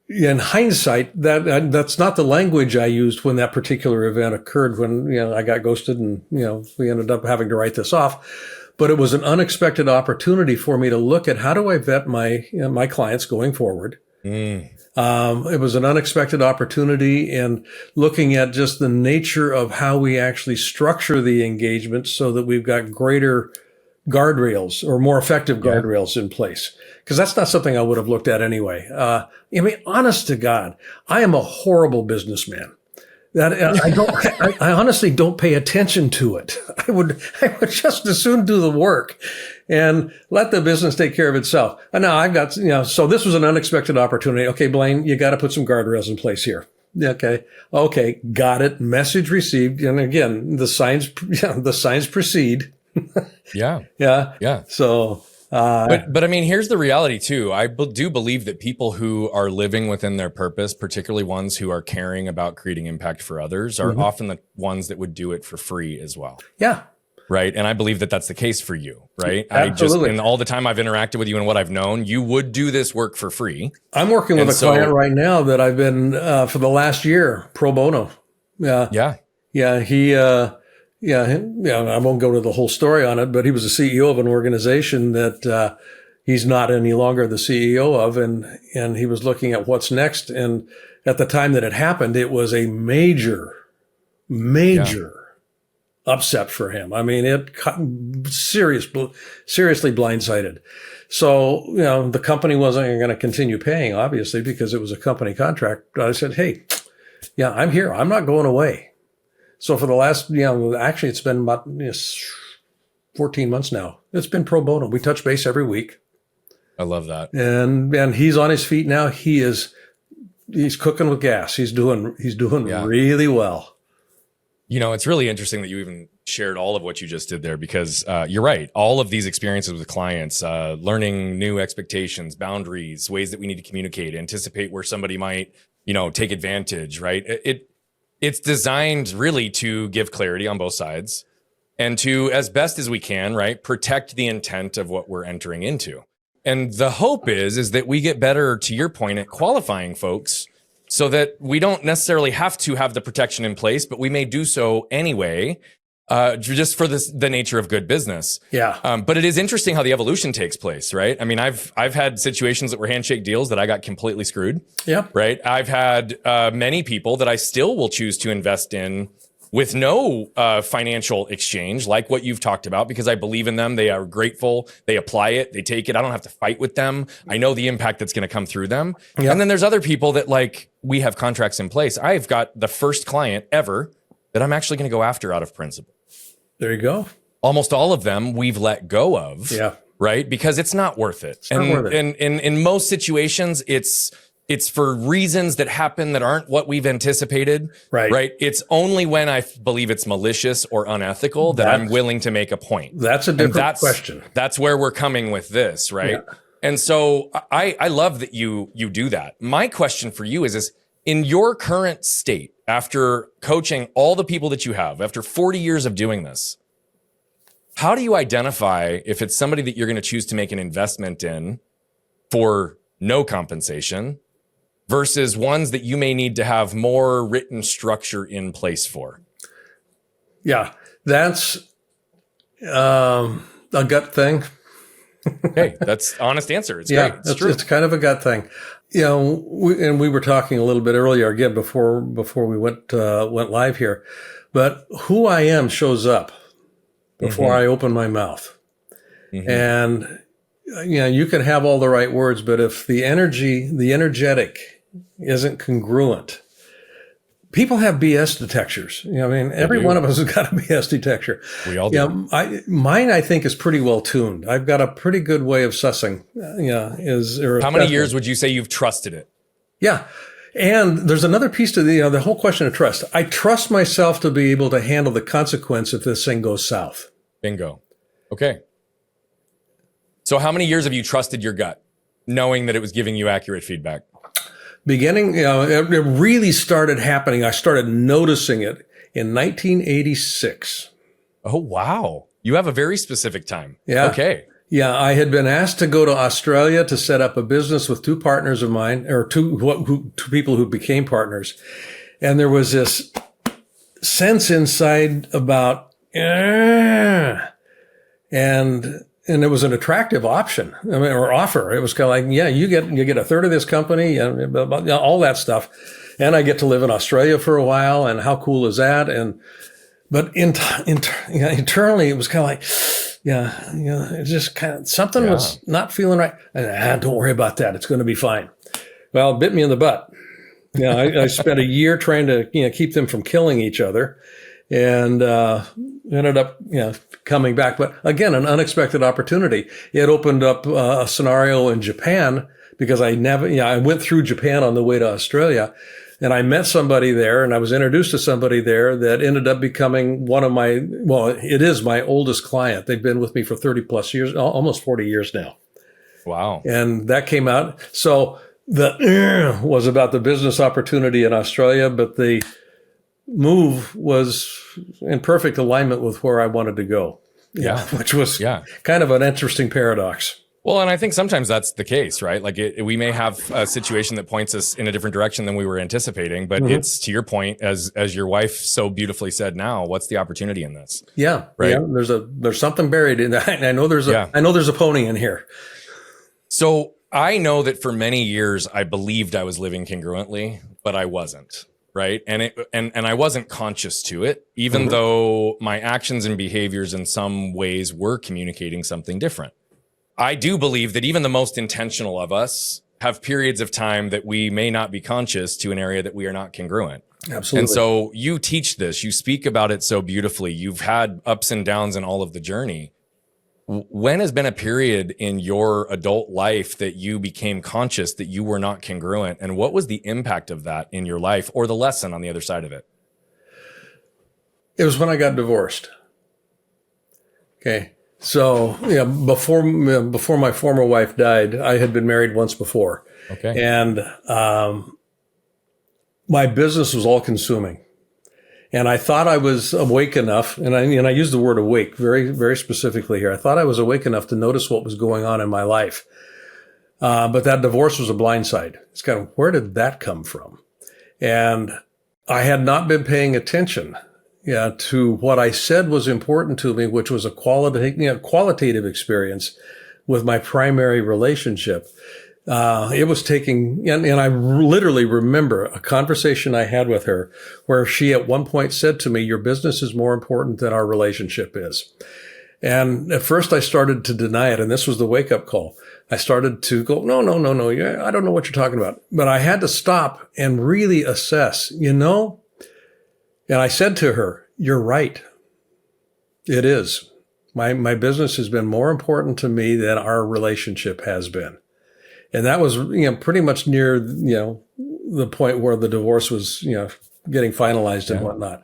in hindsight, that's not the language I used when that particular event occurred, when, I got ghosted and, we ended up having to write this off. But it was an unexpected opportunity for me to look at how do I vet my clients going forward. It was an unexpected opportunity, and looking at just the nature of how we actually structure the engagement so that we've got greater guardrails or more effective guardrails in place. Because that's not something I would have looked at anyway. Honest to God, I am a horrible businessman. I honestly don't pay attention to it. I would just as soon do the work and let the business take care of itself. And now I've got, so this was an unexpected opportunity. Okay, Blaine, you got to put some guardrails in place here. Okay, got it. Message received. And again, the signs precede. Yeah. So, but I mean, here's the reality too. I do believe that people who are living within their purpose, particularly ones who are caring about creating impact for others, are often the ones that would do it for free as well. Yeah. Right. And I believe that that's the case for you. Right. Absolutely. And all the time I've interacted with you and what I've known, you would do this work for free. I'm working with a client right now that I've been, for the last year, pro bono. Yeah. I won't go to the whole story on it, but he was the CEO of an organization that he's not any longer the CEO of, and he was looking at what's next. And at the time that it happened, it was a major upset for him. I mean, it seriously blindsided. So, the company wasn't going to continue paying, obviously, because it was a company contract. I said, hey, I'm here. I'm not going away. So for the last, actually it's been about 14 months now. It's been pro bono. We touch base every week. I love that. And he's on his feet now. He's cooking with gas. He's doing really well. It's really interesting that you even shared all of what you just did there, because you're right. All of these experiences with clients, learning new expectations, boundaries, ways that we need to communicate, anticipate where somebody might, take advantage, right? It's designed really to give clarity on both sides and to, as best as we can, right, protect the intent of what we're entering into. And the hope is that we get better, to your point, at qualifying folks so that we don't necessarily have to have the protection in place, but we may do so anyway, just for the nature of good business. Yeah. But it is interesting how the evolution takes place, right? I mean, I've had situations that were handshake deals that I got completely screwed. Yeah. Right. I've had many people that I still will choose to invest in with no financial exchange, like what you've talked about, because I believe in them. They are grateful. They apply it. They take it. I don't have to fight with them. I know the impact that's going to come through them. Yeah. And then there's other people that, like, we have contracts in place. I've got the first client ever that I'm actually going to go after out of principle. There you go. Almost all of them we've let go of. Yeah. Right. Because it's not worth it. It's not worth it. And in most situations, it's it's for reasons that happen that aren't what we've anticipated. Right. It's only when I believe it's malicious or unethical that I'm willing to make a point. That's a different question. That's where we're coming with this, right? Yeah. And so I love that you do that. My question for you is in your current state, after coaching all the people that you have, after 40 years of doing this, how do you identify if it's somebody that you're going to choose to make an investment in for no compensation versus ones that you may need to have more written structure in place for? Yeah, that's a gut thing. Hey, that's honest answer. It's great. It's true. It's kind of a gut thing. We were talking a little bit earlier again before we went live here, but who I am shows up before I open my mouth. And you can have all the right words, but if the energetic isn't congruent, people have BS detectors. Every one of us has got a BS detector. We all do. Mine, I think, is pretty well tuned. I've got a pretty good way of sussing. How many years would you say you've trusted it? Yeah. And there's another piece to the whole question of trust. I trust myself to be able to handle the consequence if this thing goes south. Bingo. Okay. So how many years have you trusted your gut, knowing that it was giving you accurate feedback? Beginning, it really started happening. I started noticing it in 1986. Oh, wow. You have a very specific time. Yeah. Okay. Yeah. I had been asked to go to Australia to set up a business with two partners of mine, or two people who became partners. And there was this sense inside about, and it was an attractive option, or offer. It was kind of like, you get a third of this company, all that stuff, and I get to live in Australia for a while. And how cool is that? But internally, it was kind of like, it's just kind of something was not feeling right. And don't worry about that; it's going to be fine. Well, it bit me in the butt. I spent a year trying to keep them from killing each other, and ended up coming back. But again, an unexpected opportunity. It opened up a scenario in Japan because I went through Japan on the way to Australia, and I met somebody there, and I was introduced to somebody there that ended up becoming it is my oldest client. They've been with me for 30 plus years, almost 40 years now. Wow. And that came out. So the was about the business opportunity in Australia, but the move was in perfect alignment with where I wanted to go. Which was kind of an interesting paradox. Well, and I think sometimes that's the case, right? Like we may have a situation that points us in a different direction than we were anticipating, but it's to your point, as your wife so beautifully said. Now, what's the opportunity in this? Yeah, right. Yeah, there's something buried in that. I know there's a pony in here. So I know that for many years I believed I was living congruently, but I wasn't. Right. And I wasn't conscious to it, even though my actions and behaviors in some ways were communicating something different. I do believe that even the most intentional of us have periods of time that we may not be conscious to an area that we are not congruent. Absolutely. And so you teach this, you speak about it so beautifully. You've had ups and downs in all of the journey. When has been a period in your adult life that you became conscious that you were not congruent? And what was the impact of that in your life, or the lesson on the other side of it? It was when I got divorced. Okay. So, before my former wife died, I had been married once before. Okay. And my business was all consuming. And I thought I was awake enough, and I use the word awake very, very specifically here. I thought I was awake enough to notice what was going on in my life. But that divorce was a blindside. It's kind of, where did that come from? And I had not been paying attention to what I said was important to me, which was a qualitative experience with my primary relationship. It was taking, and I literally remember a conversation I had with her where she at one point said to me, your business is more important than our relationship is. And at first I started to deny it. And this was the wake up call. I started to go, no. I don't know what you're talking about. But I had to stop and really assess, and I said to her, you're right. It is. My business has been more important to me than our relationship has been. And that was, pretty much near, the point where the divorce was, getting finalized and whatnot.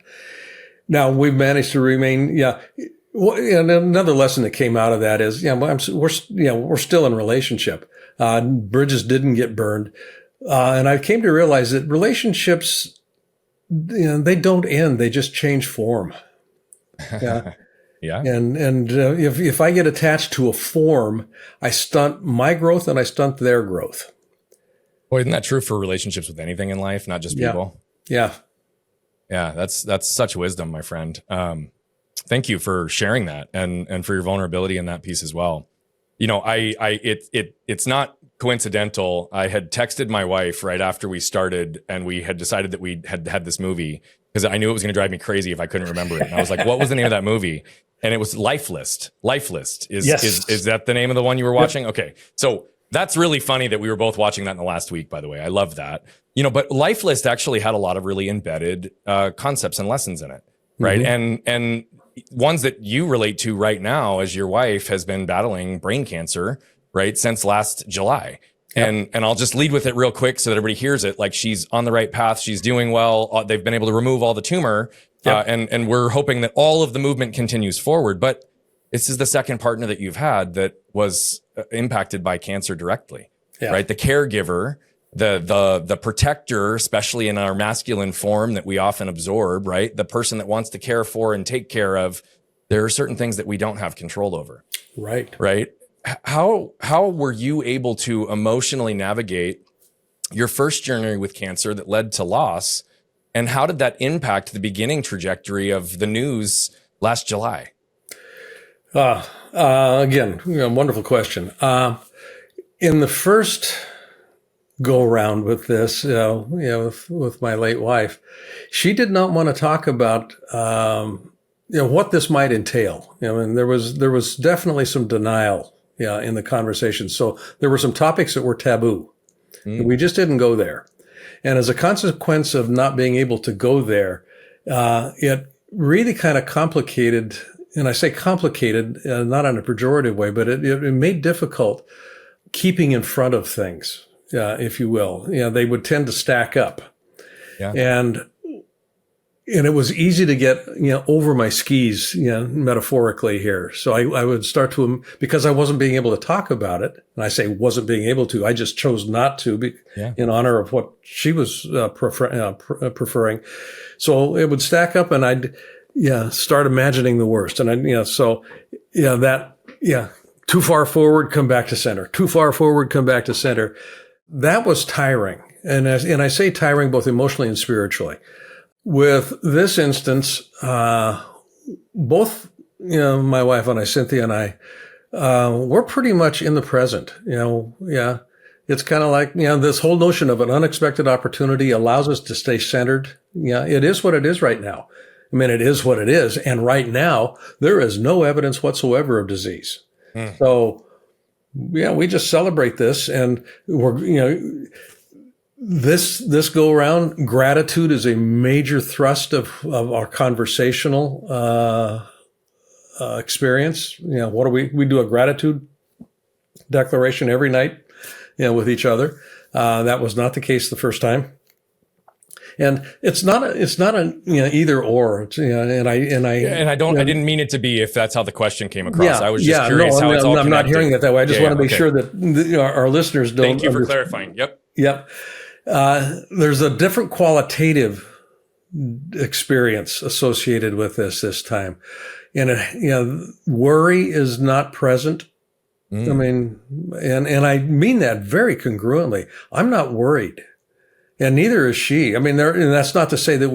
Now we've managed to remain, and another lesson that came out of that is, we're still in relationship. Bridges didn't get burned. And I came to realize that relationships, they don't end. They just change form. Yeah. Yeah. And if I get attached to a form, I stunt my growth and I stunt their growth. Boy, isn't that true for relationships with anything in life, not just people? Yeah. Yeah. That's such wisdom, my friend. Thank you for sharing that and for your vulnerability in that piece as well. It's not coincidental. I had texted my wife right after we started, and we had decided that we had this movie because I knew it was going to drive me crazy if I couldn't remember it. And I was like, what was the name of that movie? And it was Life List. Life List. Is that the name of the one you were watching? Yep. Okay. So that's really funny that we were both watching that in the last week, by the way. I love that. But Life List actually had a lot of really embedded concepts and lessons in it. Right. Mm-hmm. And ones that you relate to right now, as your wife has been battling brain cancer, right, since last July. Yep. And I'll just lead with it real quick so that everybody hears it. Like, she's on the right path. She's doing well. They've been able to remove all the tumor. Yep. And we're hoping that all of the movement continues forward. But this is the second partner that you've had that was impacted by cancer directly, right? The caregiver, the protector, especially in our masculine form that we often absorb, right? The person that wants to care for and take care of. There are certain things that we don't have control over. Right. Right. How were you able to emotionally navigate your first journey with cancer that led to loss? And how did that impact the beginning trajectory of the news last July? Again, wonderful question. In the first go around with this, with my late wife, she did not want to talk about, what this might entail. And there was definitely some denial, in the conversation. So there were some topics that were taboo. We just didn't go there. And as a consequence of not being able to go there, it really kind of complicated, and I say complicated, not in a pejorative way, but it made difficult keeping in front of things, if you will. They would tend to stack up. Yeah. And it was easy to get, over my skis, metaphorically here. So I would start to, because I wasn't being able to talk about it. And I say wasn't being able to, I just chose not to in honor of what she was preferring. So it would stack up and I'd, start imagining the worst. And too far forward, come back to center. Too far forward, come back to center. That was tiring. And I say tiring both emotionally and spiritually. With this instance, both, my wife and I, Cynthia and I, we're pretty much in the present, It's kind of like, this whole notion of an unexpected opportunity allows us to stay centered. It is what it is right now. I mean, it is what it is. And right now, there is no evidence whatsoever of disease. So, we just celebrate this, and we're, this go around, gratitude is a major thrust of our conversational experience. What do we do a gratitude declaration every night, with each other. That was not the case the first time. And it's not an either or. It's, I didn't mean it to be if that's how the question came across. I was just curious how it's all I'm connected. not hearing it that way. I just want to make sure that our listeners don't. Thank you for clarifying. Yep. There's a different qualitative experience associated with this time. And worry is not present. I mean, and I mean that very congruently. I'm not worried. And neither is she. I mean, and that's not to say that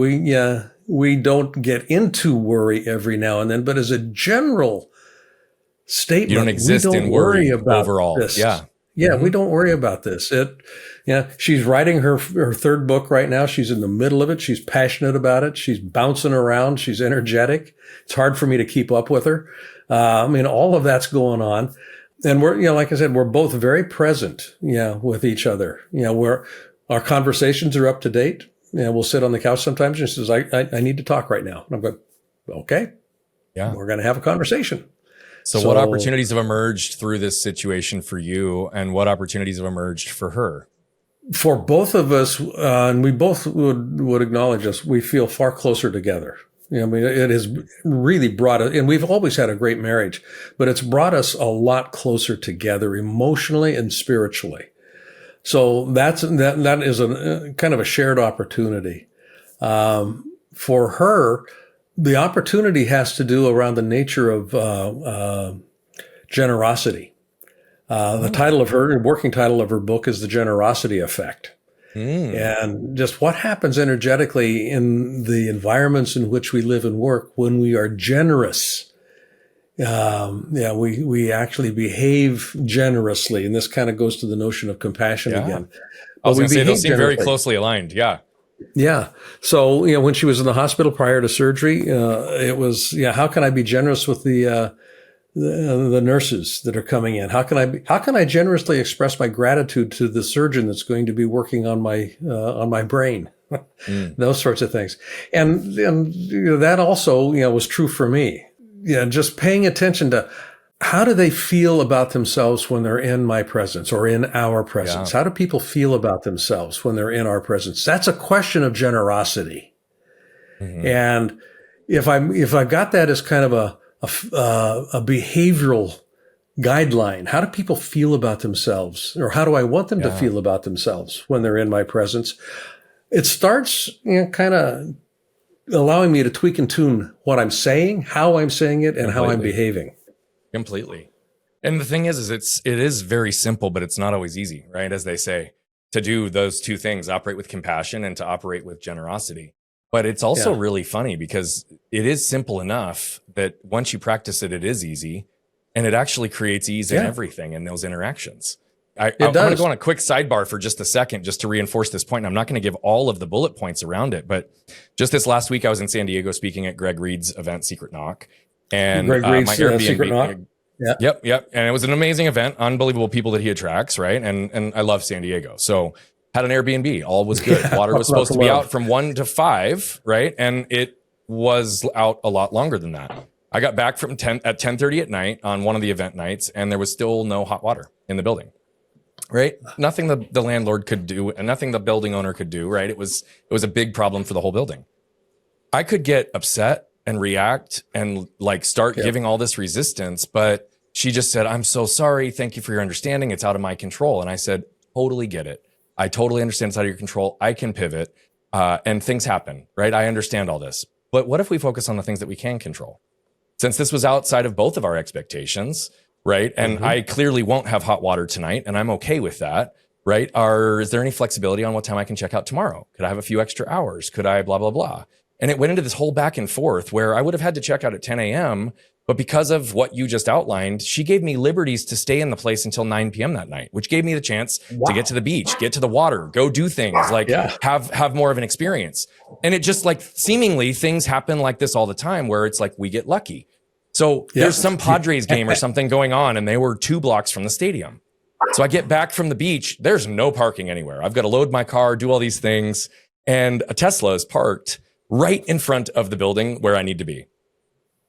we don't get into worry every now and then, but as a general statement, you don't exist in worry about overall. This. We don't worry about this. She's writing her third book right now. She's in the middle of it. She's passionate about it. She's bouncing around. She's energetic. It's hard for me to keep up with her. All of that's going on. And we're, like I said, we're both very present, with each other. Our conversations are up to date. We'll sit on the couch sometimes and she says, I need to talk right now. And I'm going, okay. Yeah. We're going to have a conversation. So what opportunities have emerged through this situation for you, and what opportunities have emerged for her? For both of us, and we both would acknowledge this, we feel far closer together. I mean, it has really brought us, and we've always had a great marriage, but it's brought us a lot closer together emotionally and spiritually. So that is a kind of a shared opportunity. For her, the opportunity has to do around the nature of generosity. The working title of her book is The Generosity Effect. And just what happens energetically in the environments in which we live and work when we are generous. We actually behave generously. And this kind of goes to the notion of compassion again. I was going to say, those seem very closely aligned. Yeah. Yeah. So, when she was in the hospital prior to surgery, it was, how can I be generous with the nurses that are coming in? How can I generously express my gratitude to the surgeon that's going to be working on my brain? Those sorts of things. And that also, was true for me. Just paying attention to how do they feel about themselves when they're in my presence or in our presence? How do people feel about themselves when they're in our presence? That's a question of generosity. And if I've got that as kind of a behavioral guideline, how do people feel about themselves, or how do I want them to feel about themselves when they're in my presence? It starts, kind of allowing me to tweak and tune what I'm saying, how I'm saying it, and how I'm behaving. Completely. And the thing is it is very simple, but it's not always easy, right? As they say, to do those two things, operate with compassion and to operate with generosity. But it's also really funny because it is simple enough that once you practice it, it is easy, and it actually creates ease in everything in those interactions. I'm going to go on a quick sidebar for just a second, just to reinforce this point. And I'm not going to give all of the bullet points around it, but just this last week, I was in San Diego speaking at Greg Reed's event, Secret Knock. And Greg Reed's my Airbnb, Secret Knock. Yep. And it was an amazing event, unbelievable people that he attracts, right? And I love San Diego. So had an Airbnb, all was good. Water was supposed to be out from 1 to 5, right? And it was out a lot longer than that. I got back from 10:30 at night on one of the event nights, and there was still no hot water in the building, right? Nothing the landlord could do, and nothing the building owner could do, right? It was a big problem for the whole building. I could get upset and react and start giving all this resistance, but she just said, "I'm so sorry. Thank you for your understanding. It's out of my control." And I said, "Totally get it. I totally understand it's out of your control. I can pivot, and things happen, right? I understand all this. But what if we focus on the things that we can control? Since this was outside of both of our expectations, right? And I clearly won't have hot water tonight, and I'm okay with that, right? Is there any flexibility on what time I can check out tomorrow? Could I have a few extra hours? Could I blah, blah, blah?" And it went into this whole back and forth where I would have had to check out at 10 a.m., but because of what you just outlined, she gave me liberties to stay in the place until 9 p.m. that night, which gave me the chance to get to the beach, get to the water, go do things, have more of an experience. And it just seemingly things happen like this all the time where it's we get lucky. So there's some Padres game or something going on, and they were 2 blocks from the stadium. So I get back from the beach. There's no parking anywhere. I've got to load my car, do all these things. And a Tesla is parked right in front of the building where I need to be.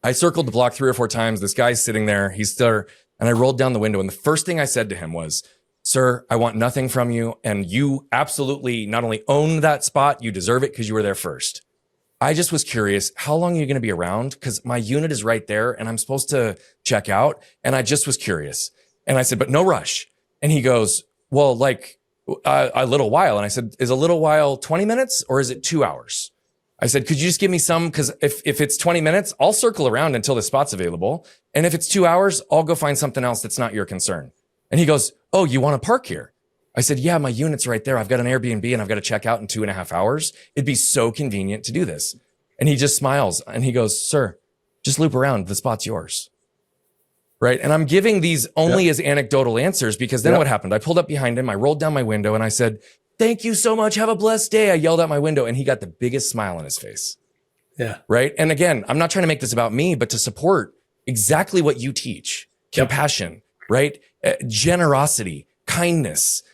I circled the block 3 or 4 times. This guy's sitting there. He's there. And I rolled down the window. And the first thing I said to him was, "Sir, I want nothing from you. And you absolutely not only own that spot, you deserve it because you were there first. I just was curious, how long are you going to be around? Because my unit is right there and I'm supposed to check out. And I just was curious." And I said, "But no rush." And he goes, "Well, a little while." And I said, "Is a little while 20 minutes or is it 2 hours?" I said, "Could you just give me some? Because if it's 20 minutes, I'll circle around until the spot's available. And if it's 2 hours, I'll go find something else that's not your concern." And he goes, "Oh, you want to park here?" I said, "Yeah, my unit's right there. I've got an Airbnb and I've got to check out in 2.5 hours. It'd be so convenient to do this." And he just smiles and he goes, "Sir, just loop around. The spot's yours." Right. And I'm giving these only as anecdotal answers because then what happened? I pulled up behind him. I rolled down my window and I said, "Thank you so much. Have a blessed day." I yelled out my window and he got the biggest smile on his face. Yeah. Right. And again, I'm not trying to make this about me, but to support exactly what you teach: compassion, right? Generosity, kindness.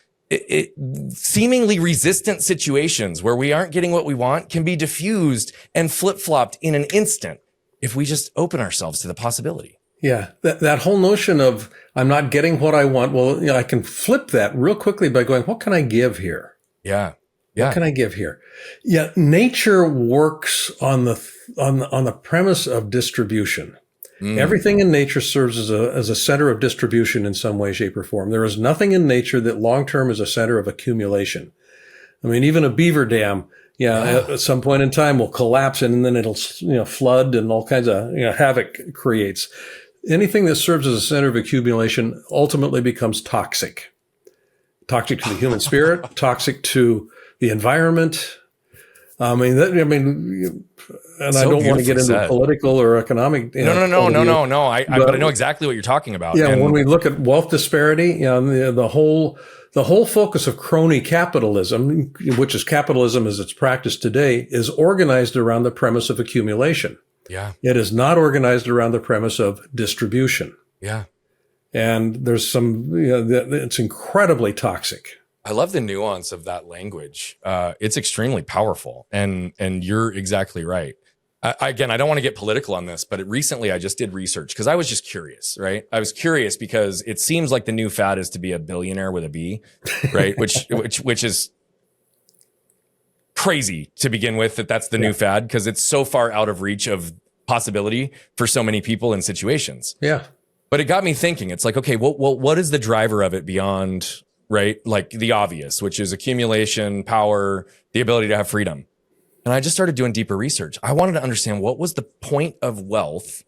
Seemingly resistant situations where we aren't getting what we want can be diffused and flip-flopped in an instant if we just open ourselves to the possibility. Yeah, that whole notion of I'm not getting what I want. Well, I can flip that real quickly by going, what can I give here? Yeah. What can I give here? Yeah, nature works on the premise of distribution. Everything in nature serves as a center of distribution in some way, shape, or form. There is nothing in nature that long term is a center of accumulation. I mean, even a beaver dam, at some point in time will collapse and then it'll, flood and all kinds of, havoc creates. Anything that serves as a center of accumulation ultimately becomes toxic. Toxic to the human spirit, toxic to the environment. I don't want to get into political or economic. No. But I know exactly what you're talking about. Yeah, when we look at wealth disparity, the whole focus of crony capitalism, which is capitalism as it's practiced today, is organized around the premise of accumulation. Yeah, it is not organized around the premise of distribution. Yeah, and there's it's incredibly toxic. I love the nuance of that language. It's extremely powerful, and you're exactly right. Again, I don't want to get political on this, but recently I just did research because I was just curious, right? I was curious because it seems like the new fad is to be a billionaire with a B, right? which is crazy to begin with, that's the new fad because it's so far out of reach of possibility for so many people and situations. Yeah. But it got me thinking. It's like, okay, well, what is the driver of it beyond, right? Like the obvious, which is accumulation, power, the ability to have freedom. And I just started doing deeper research. I wanted to understand what was the point of wealth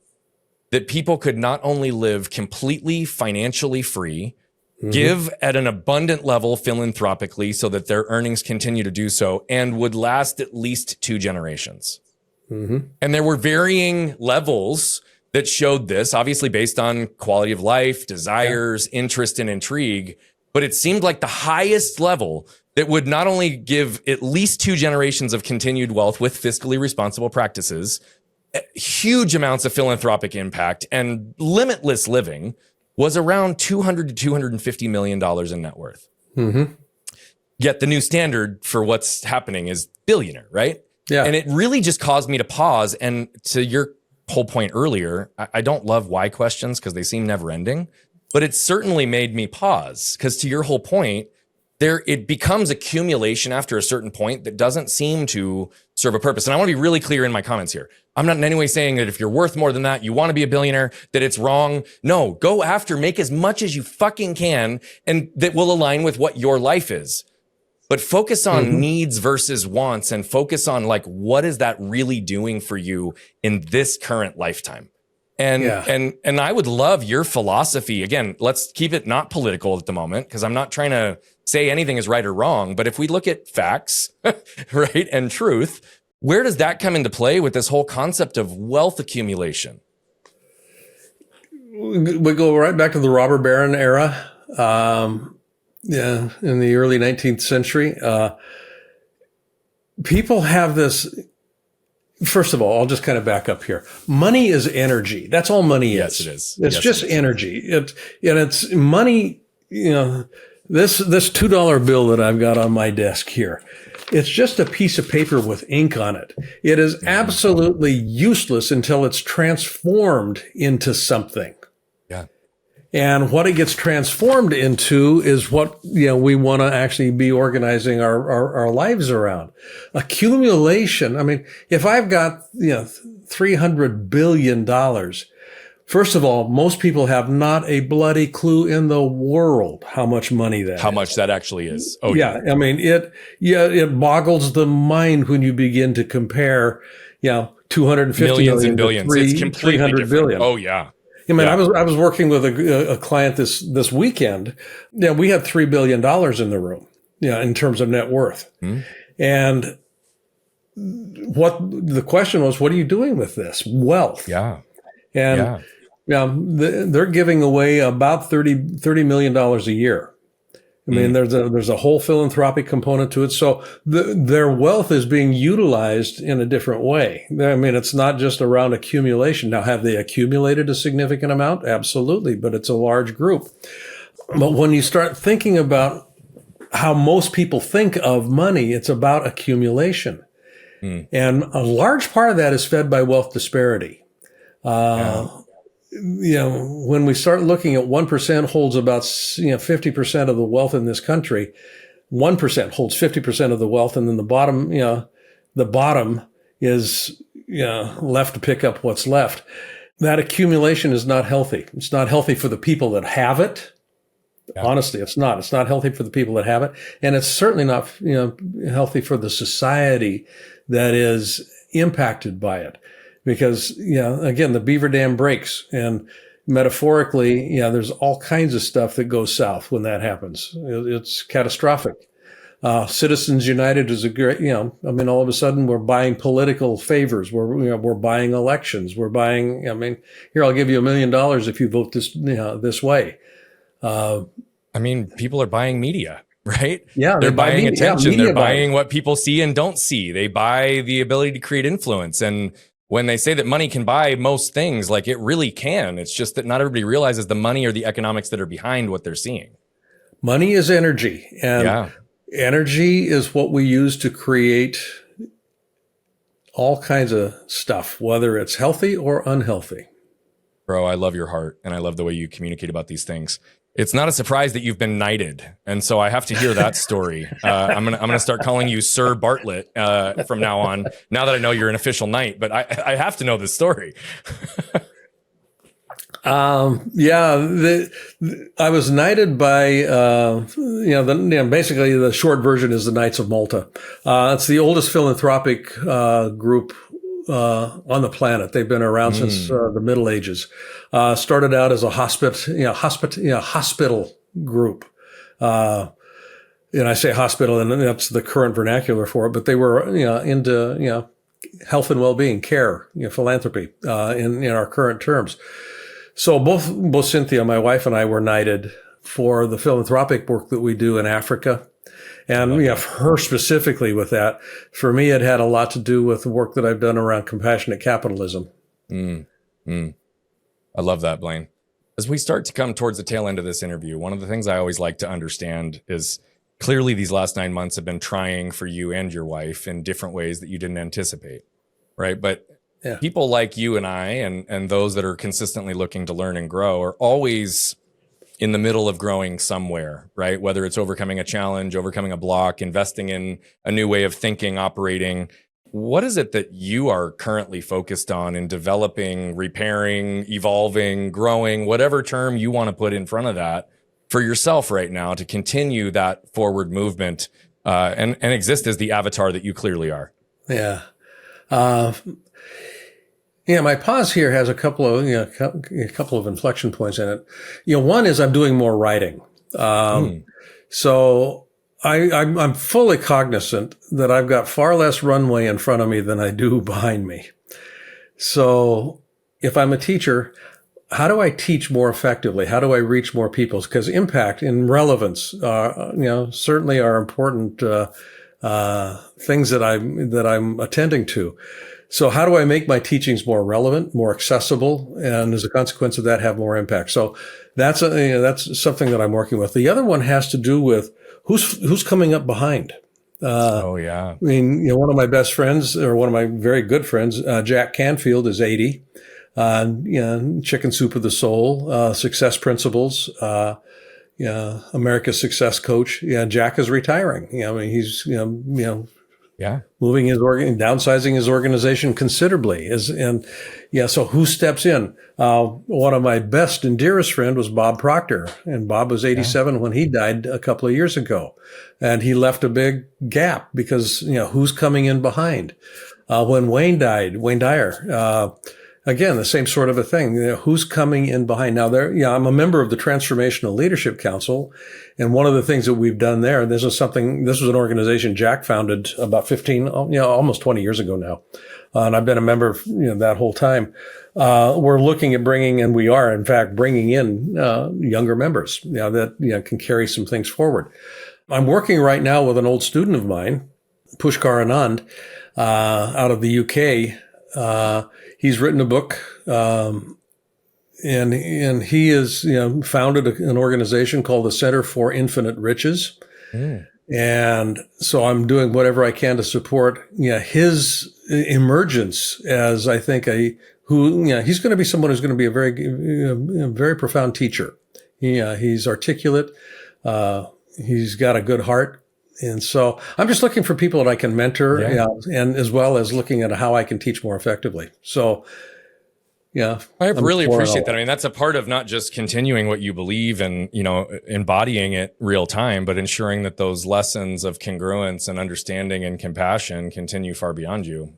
that people could not only live completely financially free, give at an abundant level philanthropically so that their earnings continue to do so and would last at least 2 generations. And there were varying levels that showed this, obviously based on quality of life, desires, interest, and intrigue. But it seemed like the highest level that would not only give at least 2 generations of continued wealth with fiscally responsible practices, huge amounts of philanthropic impact, and limitless living was around $200 to $250 million in net worth. Yet the new standard for what's happening is billionaire, right? Yeah. And it really just caused me to pause. And to your whole point earlier, I don't love why questions because they seem never ending, but it certainly made me pause because to your whole point, it becomes accumulation after a certain point that doesn't seem to serve a purpose. And I want to be really clear in my comments here. I'm not in any way saying that if you're worth more than that, you want to be a billionaire, that it's wrong. No, go after, make as much as you fucking can, and that will align with what your life is. But focus on needs versus wants and focus on like, what is that really doing for you in this current lifetime? And I would love your philosophy. Again, let's keep it not political at the moment, because I'm not trying to say anything is right or wrong. But if we look at facts, right, and truth, where does that come into play with this whole concept of wealth accumulation? We go right back to the robber baron era. In the early 19th century, people have this. First of all, I'll just kind of back up here. Money is energy. That's all money is. Yes, it is. It's just energy. It's money. This $2 bill that I've got on my desk here, it's just a piece of paper with ink on it. It is absolutely useless until it's transformed into something. Yeah. And what it gets transformed into is what, we want to actually be organizing our lives around. Accumulation. I mean, if I've got, $300 billion, first of all, most people have not a bloody clue in the world how much money that is. How much that actually is. Oh, yeah. I mean, it boggles the mind when you begin to compare, 250 millions million and billions. To it's completely 300 different. billion. Oh, yeah. I mean, I was working with a client this weekend. We had $3 billion in the room, in terms of net worth. And what the question was, what are you doing with this wealth? Yeah. And they're giving away about $30 million a year. I mean, there's a whole philanthropic component to it. So their wealth is being utilized in a different way. I mean, it's not just around accumulation. Now, have they accumulated a significant amount? Absolutely, but it's a large group. But when you start thinking about how most people think of money, it's about accumulation. And a large part of that is fed by wealth disparity. when we start looking at 1% holds about 50% of the wealth in this country, 1% holds 50% of the wealth, and then the bottom is left to pick up what's left. That accumulation is not healthy. It's not healthy for the people that have it. Yeah. Honestly, it's not. It's not healthy for the people that have it, and it's certainly not healthy for the society that is impacted by it. Because again, the beaver dam breaks, and metaphorically, there's all kinds of stuff that goes south when that happens. It's catastrophic. Citizens United is a great, all of a sudden we're buying political favors. We're buying elections. We're buying, here, I'll give you $1 million if you vote this way. People are buying media, right? Yeah. They're buying attention. They're buying what people see and don't see. They buy the ability to create influence. And when they say that money can buy most things, like it really can. It's just that not everybody realizes the money or the economics that are behind what they're seeing. Money is energy. And energy is what we use to create all kinds of stuff, whether it's healthy or unhealthy. Bro, I love your heart, and I love the way you communicate about these things. It's not a surprise that you've been knighted, and so I have to hear that story. I'm gonna start calling you Sir Bartlett from now on. Now that I know you're an official knight, but I have to know this story. I was knighted by basically the short version is the Knights of Malta. It's the oldest philanthropic group on the planet. They've been around since the Middle Ages. Started out as a hospital group. And I say hospital, and that's the current vernacular for it. But they were into health and well-being, care, philanthropy in our current terms. So both Cynthia, my wife, and I were knighted for the philanthropic work that we do in Africa. And her specifically with that. For me, it had a lot to do with the work that I've done around compassionate capitalism. I love that, Blaine. As we start to come towards the tail end of this interview, one of the things I always like to understand is clearly these last 9 months have been trying for you and your wife in different ways that you didn't anticipate, right? But people like you and I and those that are consistently looking to learn and grow are always in the middle of growing somewhere, right? Whether it's overcoming a challenge, overcoming a block, investing in a new way of thinking, operating. What is it that you are currently focused on in developing, repairing, evolving, growing, whatever term you want to put in front of that for yourself right now to continue that forward movement and exist as the avatar that you clearly are? Yeah. My pause here has a couple of inflection points in it. One is I'm doing more writing. So I'm fully cognizant that I've got far less runway in front of me than I do behind me. So if I'm a teacher, how do I teach more effectively? How do I reach more people? Because impact and relevance, certainly are important things that I'm attending to. So how do I make my teachings more relevant, more accessible, and as a consequence of that, have more impact? So that's something that I'm working with. The other one has to do with who's coming up behind. One of my best friends, or one of my very good friends, Jack Canfield, is 80. Chicken Soup of the Soul, Success Principles, America's Success Coach. Jack is retiring. He's moving downsizing his organization considerably. So who steps in? One of my best and dearest friend was Bob Proctor, and Bob was 87 when he died a couple of years ago, and he left a big gap because who's coming in behind? When Wayne Dyer. Again, the same sort of a thing. Who's coming in behind? Now, I'm a member of the Transformational Leadership Council, and one of the things that we've done there, this was an organization Jack founded about 15, almost 20 years ago now, and I've been a member that whole time. We're looking at bringing in younger members, that can carry some things forward. I'm working right now with an old student of mine, Pushkar Anand, out of the UK. He's written a book, and he has founded an organization called the Center for Infinite Riches. And so I'm doing whatever I can to support his emergence as, I think, he's going to be someone who's going to be a very profound teacher. He's articulate. He's got a good heart. And so I'm just looking for people that I can mentor, and as well as looking at how I can teach more effectively. So, I really appreciate that. I mean, that's a part of not just continuing what you believe and, embodying it real time, but ensuring that those lessons of congruence and understanding and compassion continue far beyond you.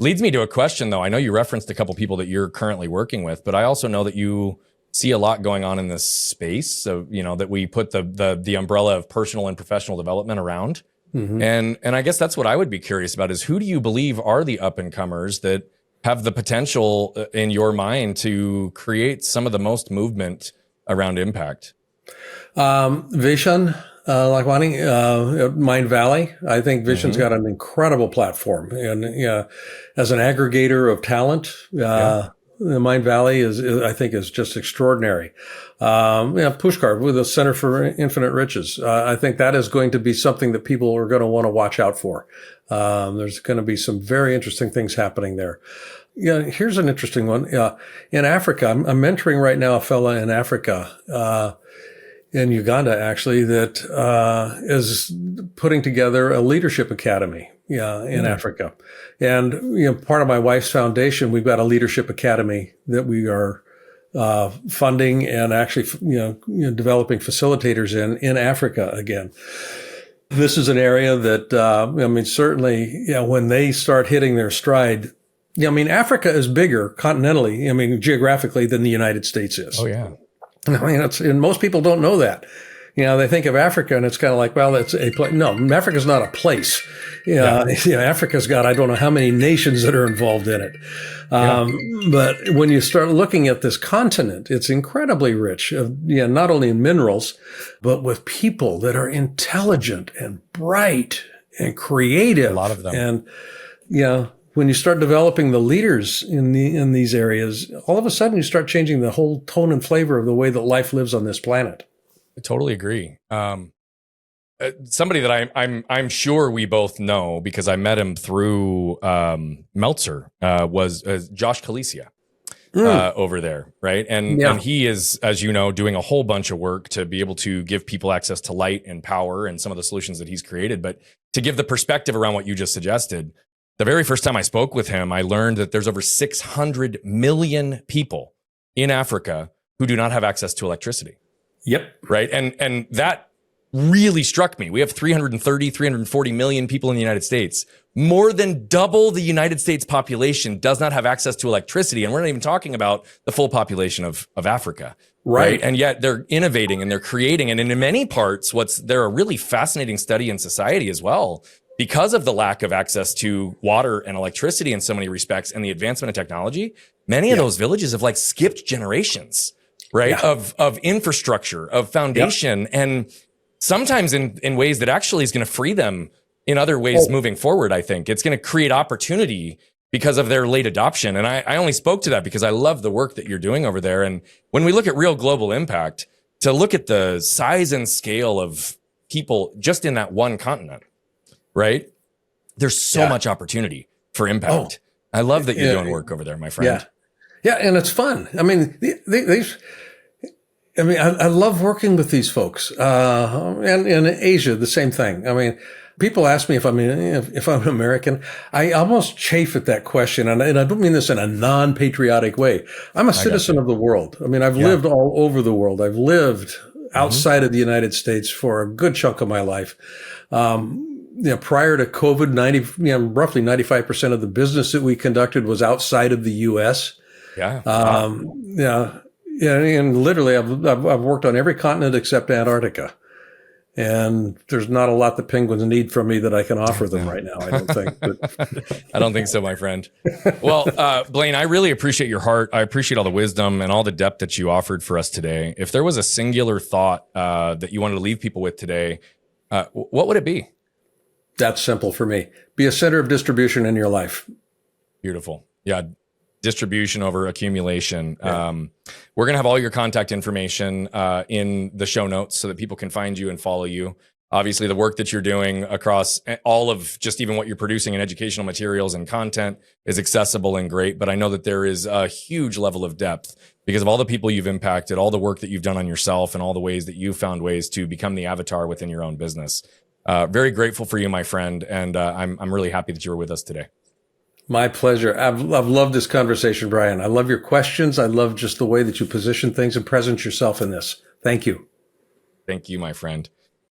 Leads me to a question, though. I know you referenced a couple people that you're currently working with, but I also know that you see a lot going on in this space. So, that we put the umbrella of personal and professional development around. Mm-hmm. And I guess that's what I would be curious about is who do you believe are the up and comers that have the potential in your mind to create some of the most movement around impact? Vishen Lakwani, Mind Valley. I think Vishen's got an incredible platform, and as an aggregator of talent, the Mind Valley I think is just extraordinary. Pushkar with the Center for Infinite Riches. I think that is going to be something that people are going to want to watch out for. There's going to be some very interesting things happening there. Here's an interesting one. In Africa, I'm mentoring right now a fella in Africa, in Uganda, actually, that is putting together a leadership academy, in Africa. And, part of my wife's foundation, we've got a leadership academy that we are funding and actually, developing facilitators in Africa again. This is an area that, certainly, when they start hitting their stride, Africa is bigger continentally, geographically than the United States is. Oh, yeah. And most people don't know that. They think of Africa and it's kind of like, well, it's a place. No, Africa's not a place. Africa's got, I don't know how many nations that are involved in it. But when you start looking at this continent, it's incredibly rich, not only in minerals, but with people that are intelligent and bright and creative. A lot of them. And, when you start developing the leaders in these areas, all of a sudden you start changing the whole tone and flavor of the way that life lives on this planet. I totally agree. Somebody that I'm sure we both know because I met him through Meltzer was Josh Kalicia over there, right? And he is, as you know, doing a whole bunch of work to be able to give people access to light and power and some of the solutions that he's created. But to give the perspective around what you just suggested, the very first time I spoke with him, I learned that there's over 600 million people in Africa who do not have access to electricity. Yep. Right. And that really struck me. We have 340 million people in the United States. More than double the United States population does not have access to electricity. And we're not even talking about the full population of Africa. Right. And yet they're innovating and they're creating. And in many parts, they're a really fascinating study in society as well. Because of the lack of access to water and electricity in so many respects and the advancement of technology, many of those villages have skipped generations, right? Of infrastructure, of foundation, and sometimes in ways that actually is going to free them in other ways moving forward. I think it's going to create opportunity because of their late adoption. And I only spoke to that because I love the work that you're doing over there. And when we look at real global impact, to look at the size and scale of people just in that one continent, right? There's so much opportunity for impact. I love that you're doing work over there, my friend. Yeah. And it's fun. I love working with these folks. And in Asia, the same thing. People ask me if I'm American. I almost chafe at that question. And I don't mean this in a non-patriotic way. I'm a citizen of the world. I've lived all over the world. I've lived outside of the United States for a good chunk of my life. Prior to COVID, roughly 95% of the business that we conducted was outside of the U.S. And literally I've worked on every continent except Antarctica. And there's not a lot that penguins need from me that I can offer them right now, I don't think. But. I don't think so, my friend. Well, Blaine, I really appreciate your heart. I appreciate all the wisdom and all the depth that you offered for us today. If there was a singular thought that you wanted to leave people with today, what would it be? That's simple for me. Be a center of distribution in your life. Beautiful. Yeah. Distribution over accumulation. Yeah. We're going to have all your contact information in the show notes so that people can find you and follow you. Obviously, the work that you're doing across all of just even what you're producing in educational materials and content is accessible and great. But I know that there is a huge level of depth because of all the people you've impacted, all the work that you've done on yourself, and all the ways that you've found ways to become the avatar within your own business. Very grateful for you, my friend. And I'm really happy that you were with us today. My pleasure. I've loved this conversation, Brian. I love your questions. I love just the way that you position things and present yourself in this. Thank you. Thank you, my friend.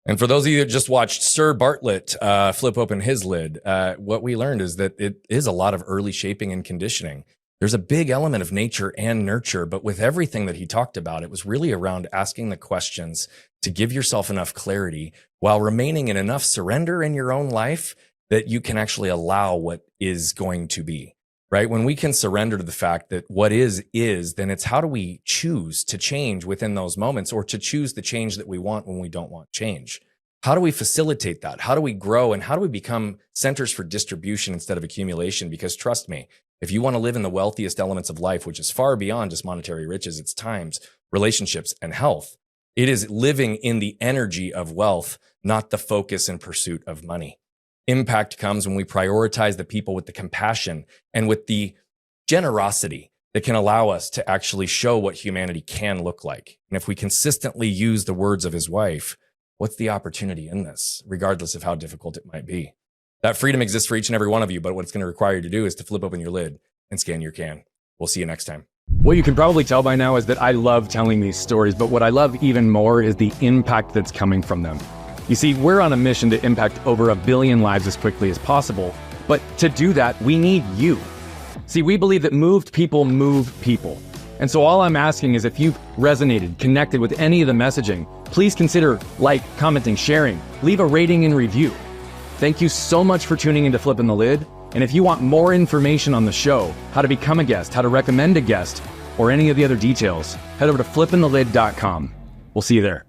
And for those of you that just watched Sir Bartlett flip open his lid, what we learned is that it is a lot of early shaping and conditioning. There's a big element of nature and nurture, but with everything that he talked about, it was really around asking the questions to give yourself enough clarity while remaining in enough surrender in your own life that you can actually allow what is going to be. Right? When we can surrender to the fact that what is, then it's how do we choose to change within those moments, or to choose the change that we want when we don't want change? How do we facilitate that? How do we grow? And how do we become centers for distribution instead of accumulation? Because trust me, if you want to live in the wealthiest elements of life, which is far beyond just monetary riches, it's times, relationships, and health. It is living in the energy of wealth, not the focus and pursuit of money. Impact comes when we prioritize the people with the compassion and with the generosity that can allow us to actually show what humanity can look like. And if we consistently use the words of his wife, what's the opportunity in this, regardless of how difficult it might be? That freedom exists for each and every one of you, but what it's going to require you to do is to flip open your lid and scan your can. We'll see you next time. What you can probably tell by now is that I love telling these stories, but what I love even more is the impact that's coming from them. You see, we're on a mission to impact over 1 billion lives as quickly as possible, but to do that, we need you. See, we believe that moved people move people. And so all I'm asking is if you've resonated, connected with any of the messaging, please consider commenting, sharing, leave a rating and review. Thank you so much for tuning into Flipping the Lid. And if you want more information on the show, how to become a guest, how to recommend a guest, or any of the other details, head over to flippingthelid.com. We'll see you there.